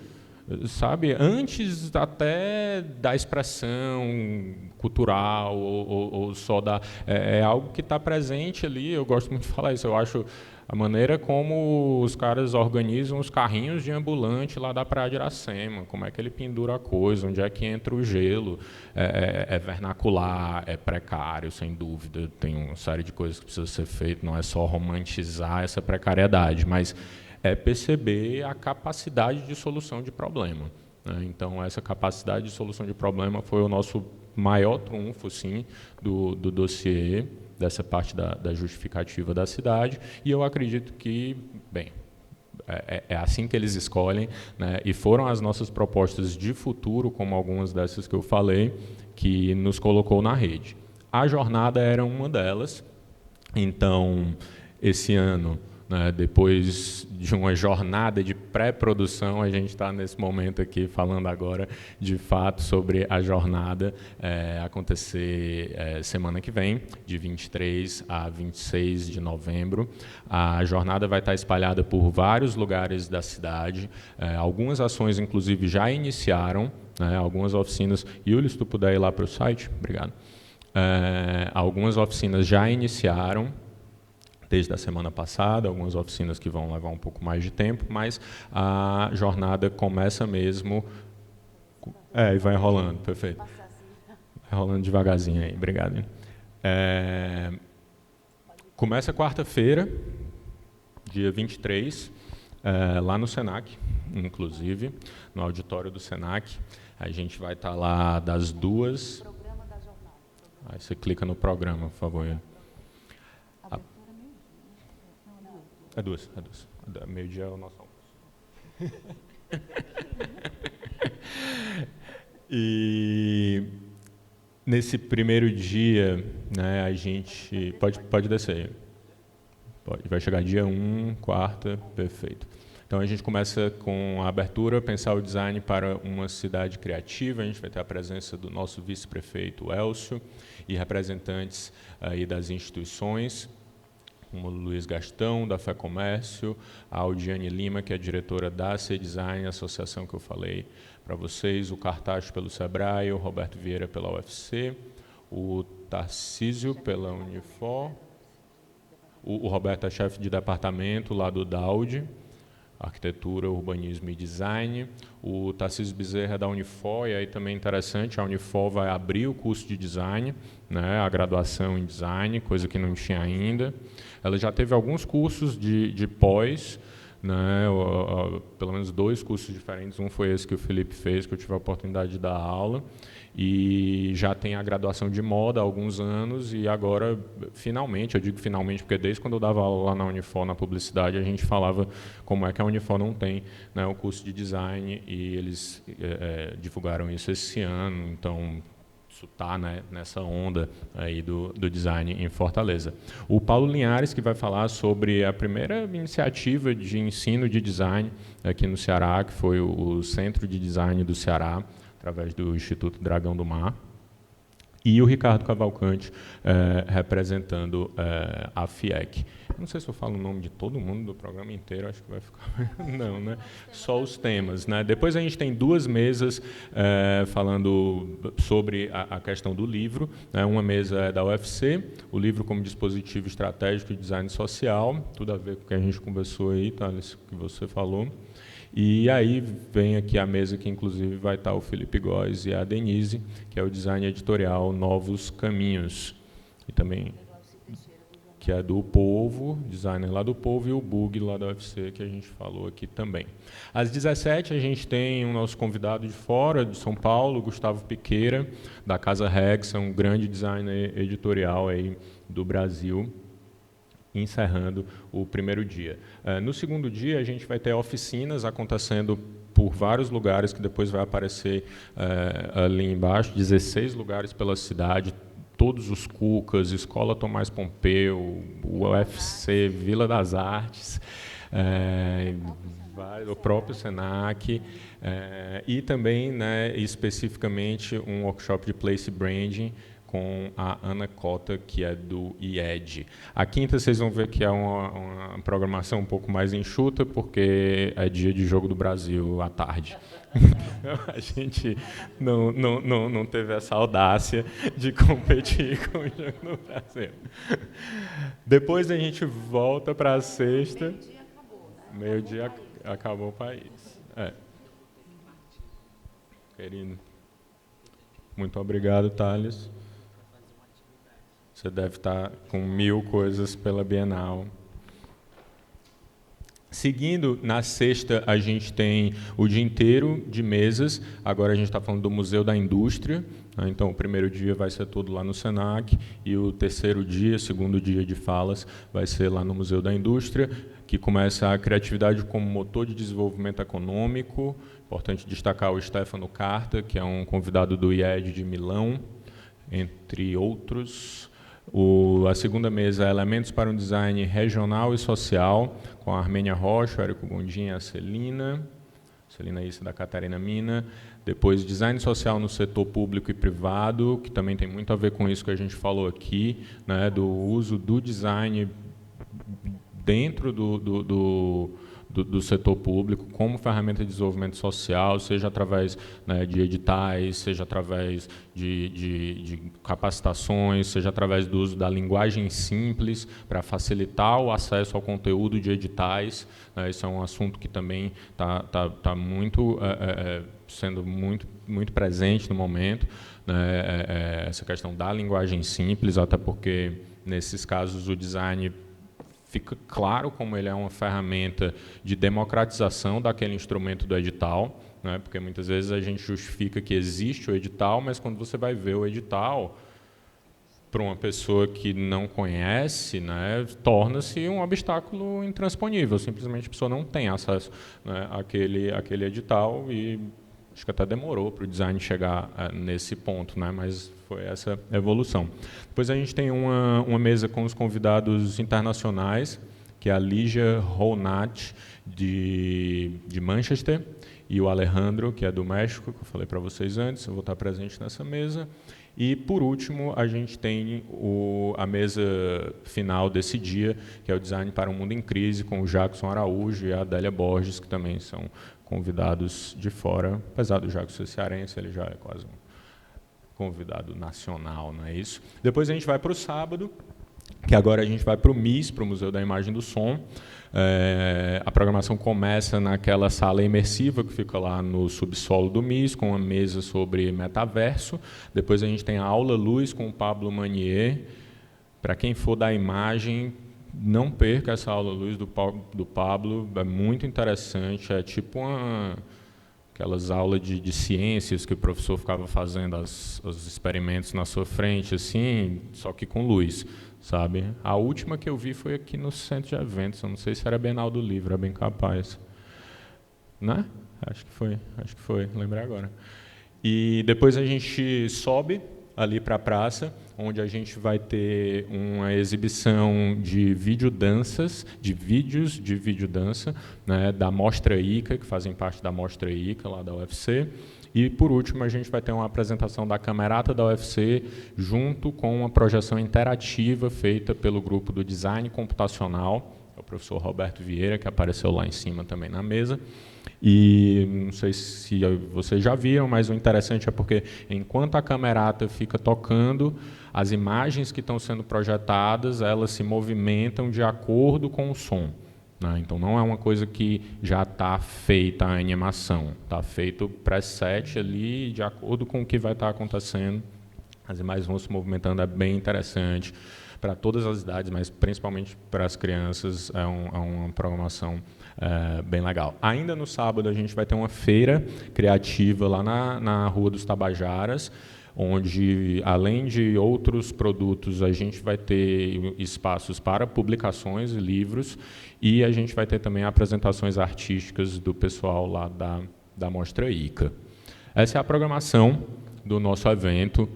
Sabe, antes até da expressão cultural ou só da é algo que está presente ali. Eu gosto muito de falar isso. Eu acho a maneira como os caras organizam os carrinhos de ambulante lá da Praia de Iracema, como é que ele pendura a coisa, onde é que entra o gelo, é vernacular, é precário, sem dúvida. Tem uma série de coisas que precisa ser feito. Não é só romantizar essa precariedade, mas é perceber a capacidade de solução de problema. Né? Então, essa capacidade de solução de problema foi o nosso maior trunfo, sim, do dossiê, dessa parte da justificativa da cidade, e eu acredito que, bem, é assim que eles escolhem, né? E foram as nossas propostas de futuro, como algumas dessas que eu falei, que nos colocou na rede. A jornada era uma delas, então, esse ano, né, depois de uma jornada de pré-produção, a gente está nesse momento aqui falando agora de fato sobre a jornada acontecer semana que vem, de 23 a 26 de novembro. A jornada vai estar espalhada por vários lugares da cidade, algumas ações inclusive já iniciaram, né, algumas oficinas. Yuli, se tu puder ir lá para o site, obrigado. Algumas oficinas já iniciaram, desde a semana passada, algumas oficinas que vão levar um pouco mais de tempo, mas a jornada começa mesmo... e vai rolando, perfeito. Vai rolando devagarzinho aí, obrigado. Começa quarta-feira, dia 23, lá no Senac, inclusive, no auditório do Senac. A gente vai estar lá das 2... Programa da jornada. Aí você clica no programa, por favor. É duas. Meio-dia é o nosso almoço. E nesse primeiro dia, né, a gente... Pode descer. Vai chegar dia 1, quarta, perfeito. Então, a gente começa com a abertura, pensar o design para uma cidade criativa. A gente vai ter a presença do nosso vice-prefeito, Elcio, e representantes aí das instituições, como o Luiz Gastão, da FEComércio, a Aldiane Lima, que é a diretora da C-Design, a associação que eu falei para vocês, o Cartacho pelo Sebrae, o Roberto Vieira pela UFC, o Tarcísio pela Unifor, o Roberto é chefe de departamento lá do DAUD, Arquitetura, Urbanismo e Design, o Tarcísio Bezerra da Unifor, e aí também é interessante, a Unifor vai abrir o curso de Design, né, a graduação em Design, coisa que não tinha ainda. Ela já teve alguns cursos de pós, né? Pelo menos 2 cursos diferentes. Um foi esse que o Felipe fez, que eu tive a oportunidade de dar aula, e já tem a graduação de moda há alguns anos, e agora, finalmente, eu digo finalmente, porque desde quando eu dava aula lá na Unifor, na publicidade, a gente falava como é que a Unifor não tem, né, o curso de design, e eles divulgaram isso esse ano, então isso está, né, nessa onda aí do design em Fortaleza. O Paulo Linhares, que vai falar sobre a primeira iniciativa de ensino de design aqui no Ceará, que foi o Centro de Design do Ceará, através do Instituto Dragão do Mar, e o Ricardo Cavalcante representando a FIEC. Não sei se eu falo o nome de todo mundo do programa inteiro, acho que vai ficar... Não, né? Só os temas, né? Depois a gente tem 2 mesas falando sobre a questão do livro, né? Uma mesa é da UFC, o livro como dispositivo estratégico de design social, tudo a ver com o que a gente conversou aí, Thales, que você falou. E aí vem aqui a mesa que, inclusive, vai estar o Felipe Góes e a Denise, que é o design editorial Novos Caminhos, e também que é do Povo, designer lá do Povo, e o Bug lá da UFC, que a gente falou aqui também. Às 17 a gente tem o nosso convidado de fora, de São Paulo, Gustavo Piqueira, da Casa Rex, um grande designer editorial aí do Brasil, encerrando o primeiro dia. No segundo dia, a gente vai ter oficinas acontecendo por vários lugares, que depois vai aparecer ali embaixo, 16 lugares pela cidade, todos os Cucas, Escola Tomás Pompeu, o UFC, Vila das Artes, o próprio Senac, e também, né, especificamente, um workshop de Place Branding, com a Ana Cota, que é do IED. A quinta, vocês vão ver que é uma programação um pouco mais enxuta, porque é dia de Jogo do Brasil à tarde. A gente não teve essa audácia de competir com o Jogo do Brasil. Depois a gente volta para a sexta. Meio-dia acabou o país. Querido. Muito obrigado, Thales. Você deve estar com 1000 coisas pela Bienal. Seguindo, na sexta, a gente tem o dia inteiro de mesas. Agora a gente está falando do Museu da Indústria, né? Então, o primeiro dia vai ser todo lá no Senac, e o terceiro dia, segundo dia de falas, vai ser lá no Museu da Indústria, que começa a criatividade como motor de desenvolvimento econômico. Importante destacar o Stefano Carta, que é um convidado do IED de Milão, entre outros. A segunda mesa é Elementos para um Design Regional e Social, com a Armênia Rocha, o Érico Gondim e a Celina Issa da Catarina Mina. Depois, Design Social no Setor Público e Privado, que também tem muito a ver com isso que a gente falou aqui, né, do uso do design dentro do setor público como ferramenta de desenvolvimento social, seja através, né, de editais, seja através de capacitações, seja através do uso da linguagem simples para facilitar o acesso ao conteúdo de editais. Esse é um assunto que também está muito sendo muito presente no momento, né, essa questão da linguagem simples, até porque nesses casos o design fica claro como ele é uma ferramenta de democratização daquele instrumento do edital, né? Porque muitas vezes a gente justifica que existe o edital, mas quando você vai ver o edital, para uma pessoa que não conhece, né, torna-se um obstáculo intransponível. Simplesmente a pessoa não tem acesso, né, àquele edital, e acho que até demorou para o design chegar nesse ponto, né, mas foi essa evolução. Depois a gente tem uma mesa com os convidados internacionais, que é a Lígia Ronat, de Manchester, e o Alejandro, que é do México, que eu falei para vocês antes. Eu vou estar presente nessa mesa. E, por último, a gente tem a mesa final desse dia, que é o Design para um Mundo em Crise, com o Jackson Araújo e a Adélia Borges, que também são convidados de fora. Apesar do Jackson ser cearense, ele já é quase um convidado nacional, não é isso? Depois a gente vai para o sábado, que agora a gente vai para o MIS, para o Museu da Imagem e do Som. A programação começa naquela sala imersiva que fica lá no subsolo do MIS, com uma mesa sobre metaverso. Depois a gente tem a aula Luz com o Pablo Manier. Para quem for da imagem, não perca essa aula luz do Pablo, é muito interessante, é tipo aquelas aulas de ciências que o professor ficava fazendo os experimentos na sua frente, assim, só que com luz, sabe? A última que eu vi foi aqui no centro de eventos, eu não sei se era Bienal do Livro, é bem capaz. Né? Acho que foi, lembrei agora. E depois a gente sobe ali para a praça, onde a gente vai ter uma exibição de videodanças, de vídeos de videodança, né, da Mostra ICA, que fazem parte da Mostra ICA, lá da UFC. E, por último, a gente vai ter uma apresentação da Camerata da UFC, junto com uma projeção interativa feita pelo grupo do Design Computacional, o professor Roberto Vieira, que apareceu lá em cima também na mesa. E não sei se vocês já viram, mas o interessante é porque, enquanto a camerata fica tocando, as imagens que estão sendo projetadas, elas se movimentam de acordo com o som. Né? Então, não é uma coisa que já está feita a animação. Está feito o preset ali, de acordo com o que vai estar acontecendo. As imagens vão se movimentando, é bem interessante. Para todas as idades, mas principalmente para as crianças, é uma programação bem legal. Ainda no sábado, a gente vai ter uma feira criativa lá na Rua dos Tabajaras, onde, além de outros produtos, a gente vai ter espaços para publicações e livros, e a gente vai ter também apresentações artísticas do pessoal lá da Mostra ICA. Essa é a programação do nosso evento.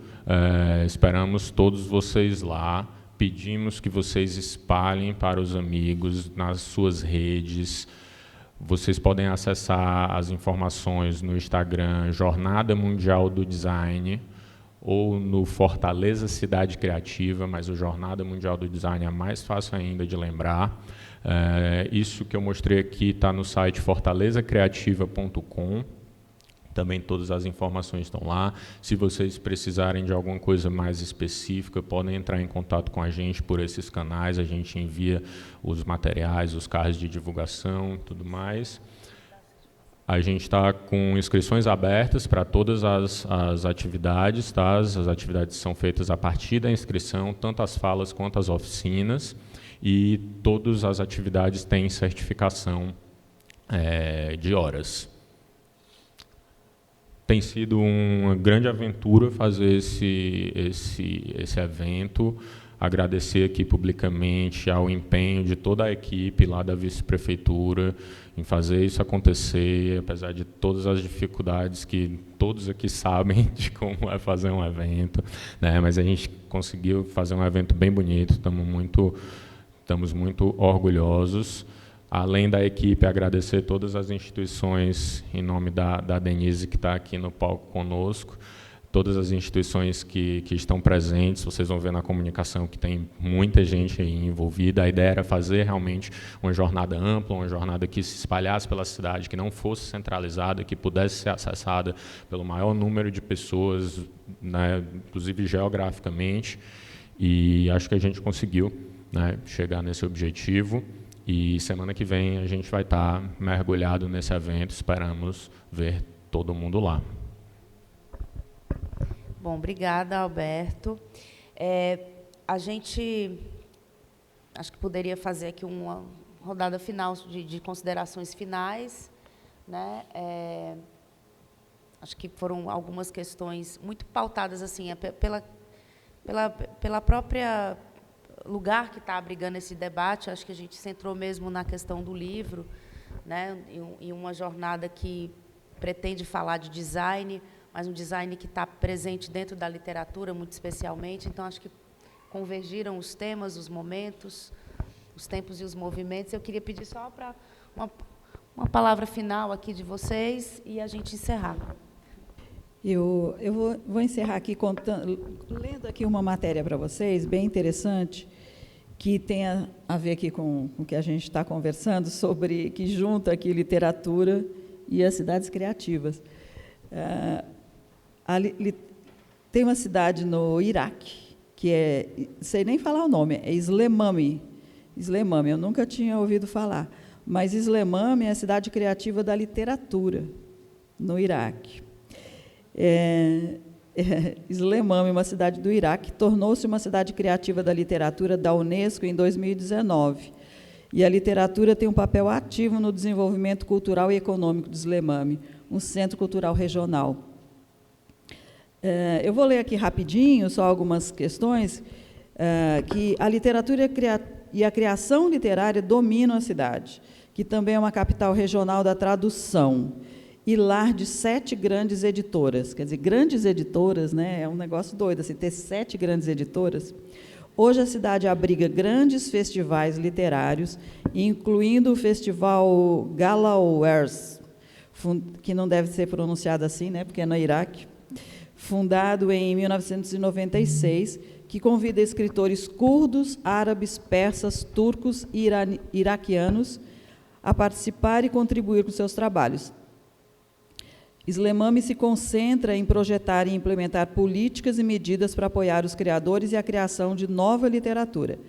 Esperamos todos vocês lá. Pedimos que vocês espalhem para os amigos nas suas redes. Vocês podem acessar as informações no Instagram Jornada Mundial do Design ou no Fortaleza Cidade Criativa, mas o Jornada Mundial do Design é mais fácil ainda de lembrar. Isso que eu mostrei aqui está no site fortalezacreativa.com. Também todas as informações estão lá. Se vocês precisarem de alguma coisa mais específica, podem entrar em contato com a gente por esses canais. A gente envia os materiais, os cards de divulgação, tudo mais. A gente está com inscrições abertas para todas as atividades. Tá? As atividades são feitas a partir da inscrição, tanto as falas quanto as oficinas. E todas as atividades têm certificação de horas. Tem sido uma grande aventura fazer esse evento. Agradecer aqui publicamente ao empenho de toda a equipe lá da vice-prefeitura em fazer isso acontecer, apesar de todas as dificuldades que todos aqui sabem de como é fazer um evento, né? Mas a gente conseguiu fazer um evento bem bonito, estamos muito orgulhosos. Além da equipe, agradecer todas as instituições, em nome da Denise, que está aqui no palco conosco, todas as instituições que estão presentes. Vocês vão ver na comunicação que tem muita gente aí envolvida. A ideia era fazer realmente uma jornada ampla, uma jornada que se espalhasse pela cidade, que não fosse centralizada, que pudesse ser acessada pelo maior número de pessoas, né, inclusive geograficamente. E acho que a gente conseguiu, né, chegar nesse objetivo. E semana que vem a gente vai estar mergulhado nesse evento, esperamos ver todo mundo lá. Bom, obrigada, Alberto. A gente, acho que poderia fazer aqui uma rodada final de considerações finais, né? Acho que foram algumas questões muito pautadas assim, pela própria lugar que está abrigando esse debate. Acho que a gente centrou mesmo na questão do livro, né, em uma jornada que pretende falar de design, mas um design que está presente dentro da literatura, muito especialmente. Então, acho que convergiram os temas, os momentos, os tempos e os movimentos. Eu queria pedir só para uma palavra final aqui de vocês e a gente encerrar. Eu vou encerrar aqui lendo aqui uma matéria para vocês, bem interessante, que tem a ver aqui com o que a gente está conversando, sobre que junta aqui literatura e as cidades criativas. Tem uma cidade no Iraque, que sei nem falar o nome, é Slemami. Slemami, eu nunca tinha ouvido falar, mas Slemami é a cidade criativa da literatura no Iraque. Slemami, uma cidade do Iraque, tornou-se uma cidade criativa da literatura da Unesco em 2019. E a literatura tem um papel ativo no desenvolvimento cultural e econômico de Slemami, um centro cultural regional. Eu vou ler aqui rapidinho, só algumas questões, que a literatura e a criação literária dominam a cidade, que também é uma capital regional da tradução, e lar de 7 grandes editoras. Quer dizer, grandes editoras, né, é um negócio doido, assim, ter 7 grandes editoras. Hoje a cidade abriga grandes festivais literários, incluindo o Festival Galawers, que não deve ser pronunciado assim, né, porque é no Iraque, fundado em 1996, que convida escritores curdos, árabes, persas, turcos e iraquianos a participar e contribuir com seus trabalhos. Slemami se concentra em projetar e implementar políticas e medidas para apoiar os criadores e a criação de nova literatura.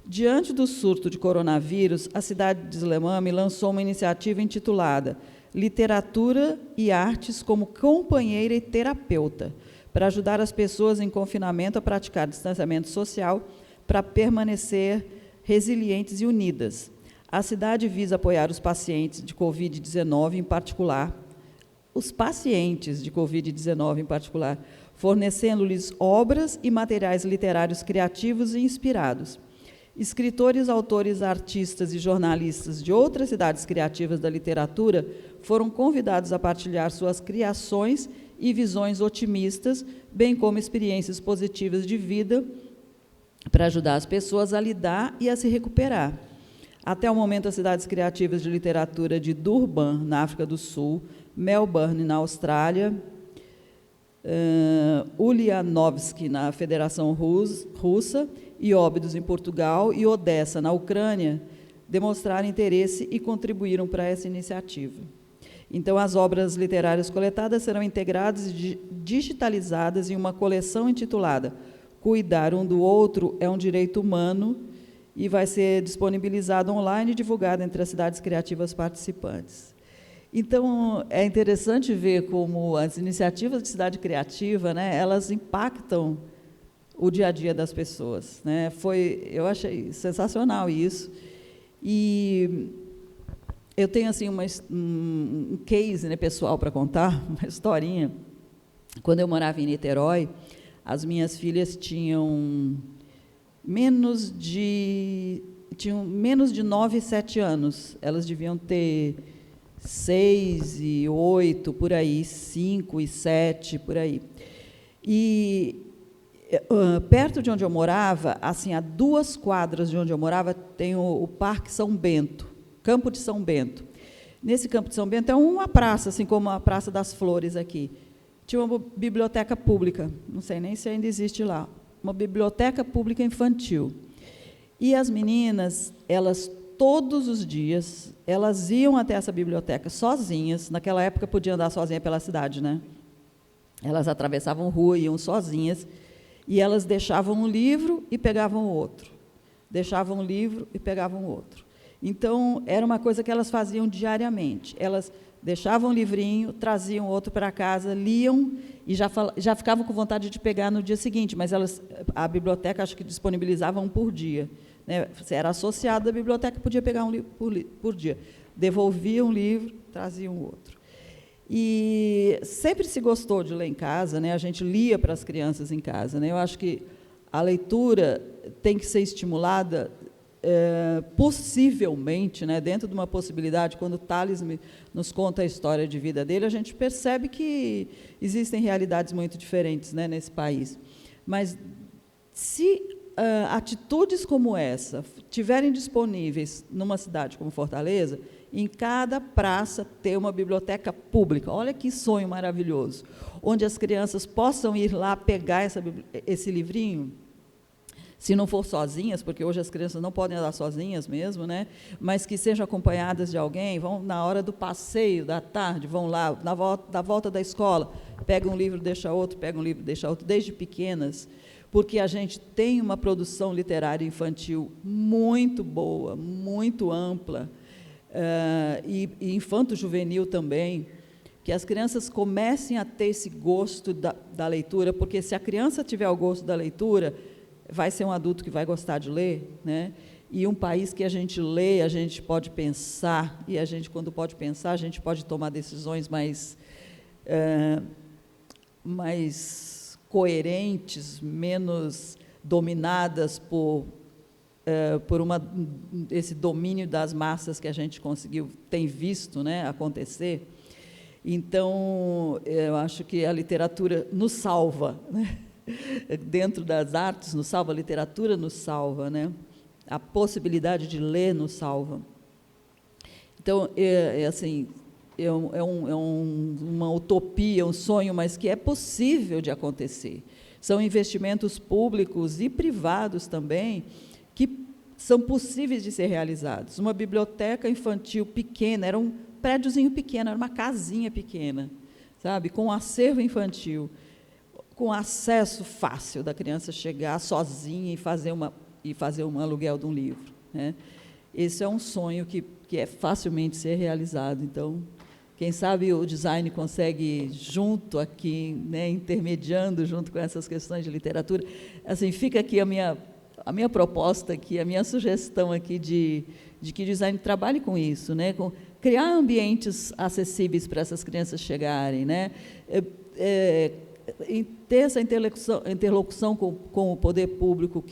Diante do surto de coronavírus, a cidade de Slemami lançou uma iniciativa intitulada Literatura e Artes como Companheira e Terapeuta, para ajudar as pessoas em confinamento a praticar distanciamento social para permanecer resilientes e unidas. A cidade visa apoiar os pacientes de Covid-19, em particular, fornecendo-lhes obras e materiais literários criativos e inspirados. Escritores, autores, artistas e jornalistas de outras cidades criativas da literatura foram convidados a partilhar suas criações e visões otimistas, bem como experiências positivas de vida, para ajudar as pessoas a lidar e a se recuperar. Até o momento, as cidades criativas de literatura de Durban, na África do Sul, Melbourne, na Austrália, Ulyanovsky, na Federação Russa, e Óbidos, em Portugal, e Odessa, na Ucrânia, demonstraram interesse e contribuíram para essa iniciativa. Então, as obras literárias coletadas serão integradas e digitalizadas em uma coleção intitulada Cuidar um do Outro é um Direito Humano, e vai ser disponibilizado online e divulgado entre as cidades criativas participantes. Então, é interessante ver como as iniciativas de cidade criativa, né, elas impactam o dia a dia das pessoas, né? Eu achei sensacional isso. E eu tenho assim um case, né, pessoal para contar, uma historinha. Quando eu morava em Niterói, as minhas filhas tinham menos de 9 e 7 anos. Elas deviam ter 6 e 8, por aí, 5 e 7, por aí. E perto de onde eu morava, assim, a 2 quadras de onde eu morava, tem o Parque São Bento, Campo de São Bento. Nesse Campo de São Bento é uma praça, assim como a Praça das Flores aqui. Tinha uma biblioteca pública, não sei nem se ainda existe lá, uma biblioteca pública infantil. E as meninas, elas todos os dias, elas iam até essa biblioteca sozinhas. Naquela época podia andar sozinha pela cidade, né? Elas atravessavam rua, iam sozinhas, e elas deixavam um livro e pegavam outro. Deixavam um livro e pegavam outro. Então, era uma coisa que elas faziam diariamente. Elas deixavam um livrinho, traziam outro para casa, liam e já ficavam com vontade de pegar no dia seguinte, mas a biblioteca, acho que disponibilizava um por dia, né? Se era associado à biblioteca, podia pegar um livro por dia. Devolvia um livro, trazia um outro. E sempre se gostou de ler em casa, né? A gente lia para as crianças em casa, né? Eu acho que a leitura tem que ser estimulada possivelmente, né, dentro de uma possibilidade. Quando o Tales nos conta a história de vida dele, a gente percebe que existem realidades muito diferentes, né, nesse país. Mas, se atitudes como essa tiverem disponíveis numa cidade como Fortaleza, em cada praça ter uma biblioteca pública, olha que sonho maravilhoso, onde as crianças possam ir lá pegar esse livrinho, se não for sozinhas, porque hoje as crianças não podem andar sozinhas mesmo, né? Mas que sejam acompanhadas de alguém, vão na hora do passeio, da tarde, vão lá, na volta da escola, pegam um livro, deixa outro, pegam um livro, deixa outro, desde pequenas, porque a gente tem uma produção literária infantil muito boa, muito ampla, e infanto-juvenil também, que as crianças comecem a ter esse gosto da leitura, porque se a criança tiver o gosto da leitura, vai ser um adulto que vai gostar de ler, né? E um país que a gente lê, a gente pode pensar, e a gente, quando pode pensar, a gente pode tomar decisões mais coerentes, menos dominadas por esse domínio das massas que a gente tem visto, né, acontecer. Então, eu acho que a literatura nos salva, né? Dentro das artes nos salva, a literatura nos salva, né? A possibilidade de ler nos salva. Então, assim, uma utopia, um sonho, mas que é possível de acontecer. São investimentos públicos e privados também que são possíveis de ser realizados. Uma biblioteca infantil pequena, era um prédiozinho pequeno, era uma casinha pequena, sabe, com um acervo infantil, com acesso fácil da criança chegar sozinha e fazer um aluguel de um livro, né? Esse é um sonho que é facilmente ser realizado. Então, quem sabe o design consegue, junto aqui, né, intermediando junto com essas questões de literatura. Assim, fica aqui a minha proposta, aqui, a minha sugestão aqui de que o design trabalhe com isso, né, com criar ambientes acessíveis para essas crianças chegarem, né, ter essa interlocução com o poder público,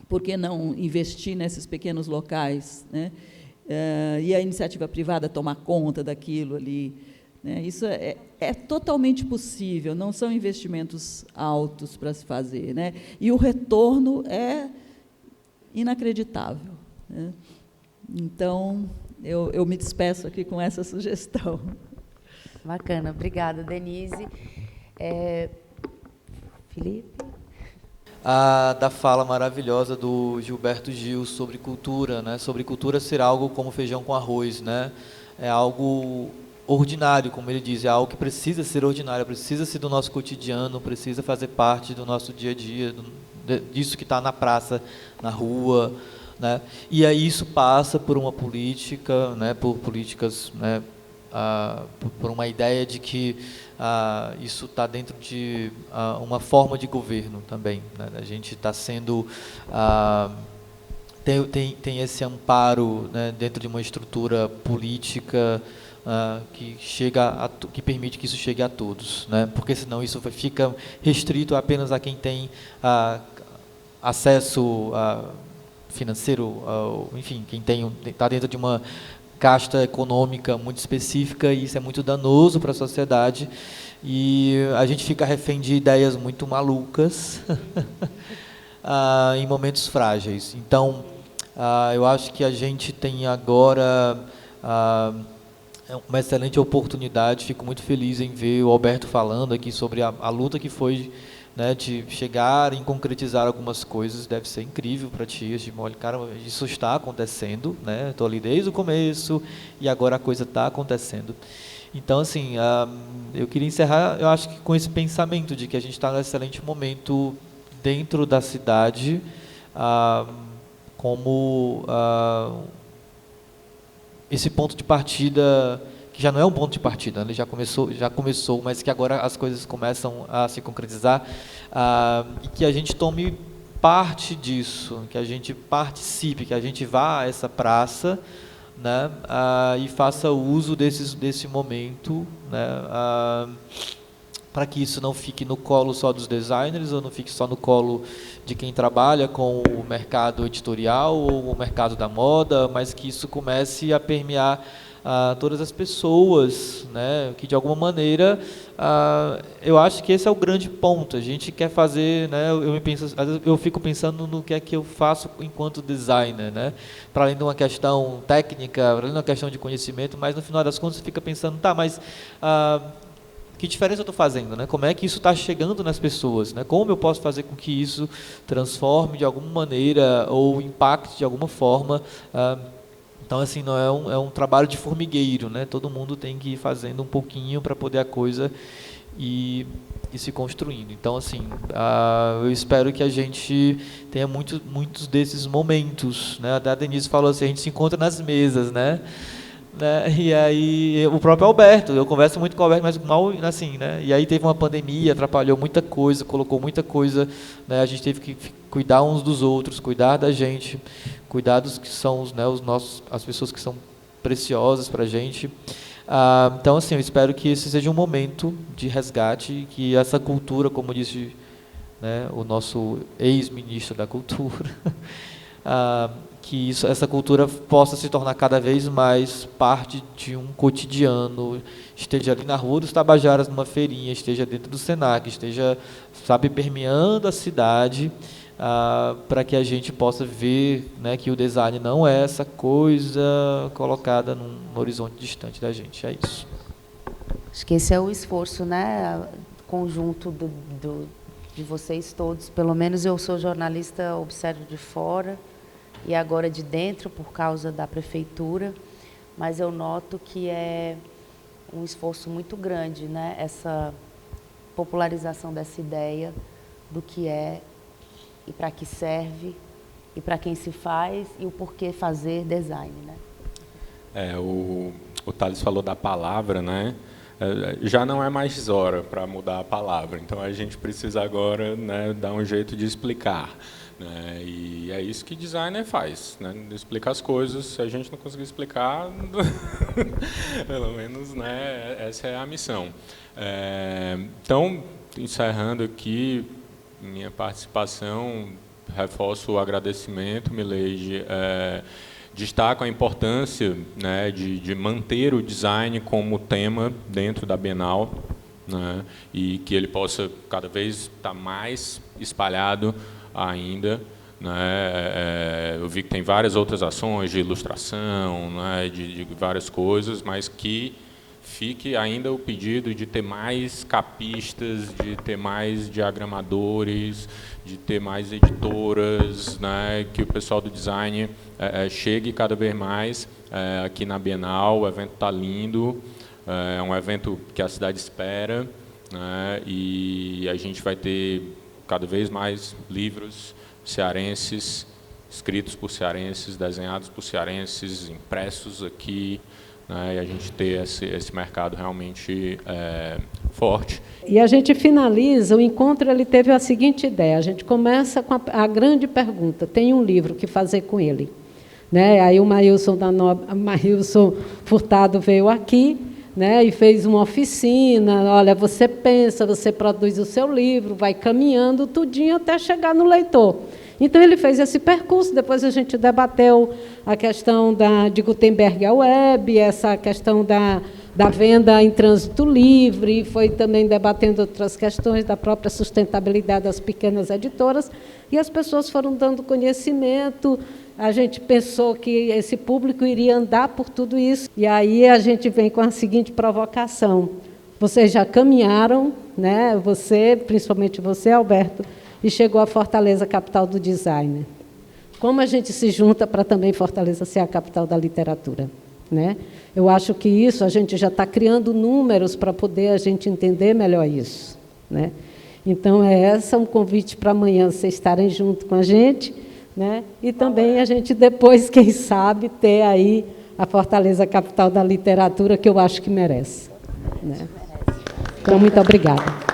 por que não investir nesses pequenos locais, né? E a iniciativa privada tomar conta daquilo ali, né? Isso é totalmente possível, não são investimentos altos para se fazer, né? E o retorno é inacreditável, né? Então, eu me despeço aqui com essa sugestão. Bacana, obrigada, Denise. Felipe? Da fala maravilhosa do Gilberto Gil sobre cultura, né? Sobre cultura ser algo como feijão com arroz, né? É algo ordinário, como ele diz, é algo que precisa ser ordinário, precisa ser do nosso cotidiano, precisa fazer parte do nosso dia a dia, disso que está na praça, na rua, né? E aí isso passa por uma política, né? Por políticas, né? Por uma ideia de que isso está dentro de uma forma de governo também, né? A gente está sendo tem esse amparo, né, dentro de uma estrutura política que permite que isso chegue a todos, né? Porque senão isso fica restrito apenas a quem tem acesso financeiro, enfim, quem está dentro de uma casta econômica muito específica, e isso é muito danoso para a sociedade, e a gente fica refém de ideias muito malucas em momentos frágeis. Então, eu acho que a gente tem agora uma excelente oportunidade. Fico muito feliz em ver o Alberto falando aqui sobre a luta que foi, né, de chegar em concretizar algumas coisas. Deve ser incrível para ti, de olha, cara, isso está acontecendo, né? Estou ali desde o começo e agora a coisa está acontecendo. Então, assim, eu queria encerrar, eu acho que com esse pensamento de que a gente está num excelente momento dentro da cidade, como esse ponto de partida, que já não é um ponto de partida, ele já começou, mas que agora as coisas começam a se concretizar, e que a gente tome parte disso, que a gente participe, que a gente vá a essa praça, né, e faça uso desse momento, né, para que isso não fique no colo só dos designers, ou não fique só no colo de quem trabalha com o mercado editorial ou o mercado da moda, mas que isso comece a permear todas as pessoas, né, que de alguma maneira, eu acho que esse é o grande ponto. A gente quer fazer, né, às vezes eu fico pensando no que é que eu faço enquanto designer, né, para além de uma questão técnica, para além de uma questão de conhecimento, mas no final das contas você fica pensando, tá, mas que diferença eu estou fazendo, né? Como é que isso está chegando nas pessoas, né? Como eu posso fazer com que isso transforme de alguma maneira ou impacte de alguma forma? Então, assim, não é um trabalho de formigueiro, né? Todo mundo tem que ir fazendo um pouquinho para poder a coisa ir se construindo. Então, assim, eu espero que a gente tenha muitos desses momentos, né? A Denise falou assim, a gente se encontra nas mesas, né? né? E aí o próprio Alberto, eu converso muito com o Alberto, mas mal assim, né? E aí teve uma pandemia, atrapalhou muita coisa, colocou muita coisa, né? A gente teve que cuidar uns dos outros, cuidar da gente, cuidar dos que são, né, as pessoas que são preciosas para a gente. Então, assim, eu espero que esse seja um momento de resgate, que essa cultura, como disse, né, o nosso ex-ministro da Cultura, que essa cultura possa se tornar cada vez mais parte de um cotidiano, esteja ali na Rua dos Tabajaras, numa feirinha, esteja dentro do Senac, esteja, sabe, permeando a cidade, para que a gente possa ver, né, que o design não é essa coisa colocada num horizonte distante da gente. É isso. Acho que esse é o esforço, né, conjunto de vocês todos. Pelo menos eu sou jornalista, observo de fora e agora de dentro por causa da prefeitura, mas eu noto que é um esforço muito grande, né, essa popularização dessa ideia do que é e para que serve, e para quem se faz, e o porquê fazer design, né? O Thales falou da palavra, né? Já não é mais hora para mudar a palavra, então a gente precisa agora, né, dar um jeito de explicar, né? E é isso que designer faz, né? Explica as coisas. Se a gente não conseguir explicar, pelo menos, né, essa é a missão. Então, encerrando aqui minha participação, reforço o agradecimento, Mileide, destaco a importância, né, de manter o design como tema dentro da Bienal, né, e que ele possa cada vez estar mais espalhado ainda, né. Eu vi que tem várias outras ações de ilustração, né, de várias coisas, mas que fique ainda o pedido de ter mais capistas, de ter mais diagramadores, de ter mais editoras, né, que o pessoal do design chegue cada vez mais aqui na Bienal. O evento está lindo, é um evento que a cidade espera, né, e a gente vai ter cada vez mais livros cearenses, escritos por cearenses, desenhados por cearenses, impressos aqui, né, e a gente ter esse mercado realmente forte. E a gente finaliza, o encontro ele teve a seguinte ideia, a gente começa com a grande pergunta, tem um livro, o que fazer com ele? Né? Aí o Maílson Furtado veio aqui, né, e fez uma oficina, olha, você pensa, você produz o seu livro, vai caminhando tudinho até chegar no leitor. Então, ele fez esse percurso, depois a gente debateu a questão de Gutenberg à web, essa questão da venda em trânsito livre, foi também debatendo outras questões da própria sustentabilidade das pequenas editoras, e as pessoas foram dando conhecimento. A gente pensou que esse público iria andar por tudo isso, e aí a gente vem com a seguinte provocação. Vocês já caminharam, né? Você, principalmente você, Alberto, e chegou à Fortaleza, capital do design. Como a gente se junta para também Fortaleza ser a capital da literatura, né? Eu acho que isso, a gente já está criando números para poder a gente entender melhor isso, né? Então, esse é um convite para amanhã vocês estarem junto com a gente, né? E também a gente depois, quem sabe, ter aí a Fortaleza, capital da literatura, que eu acho que merece, né? Então, muito obrigada.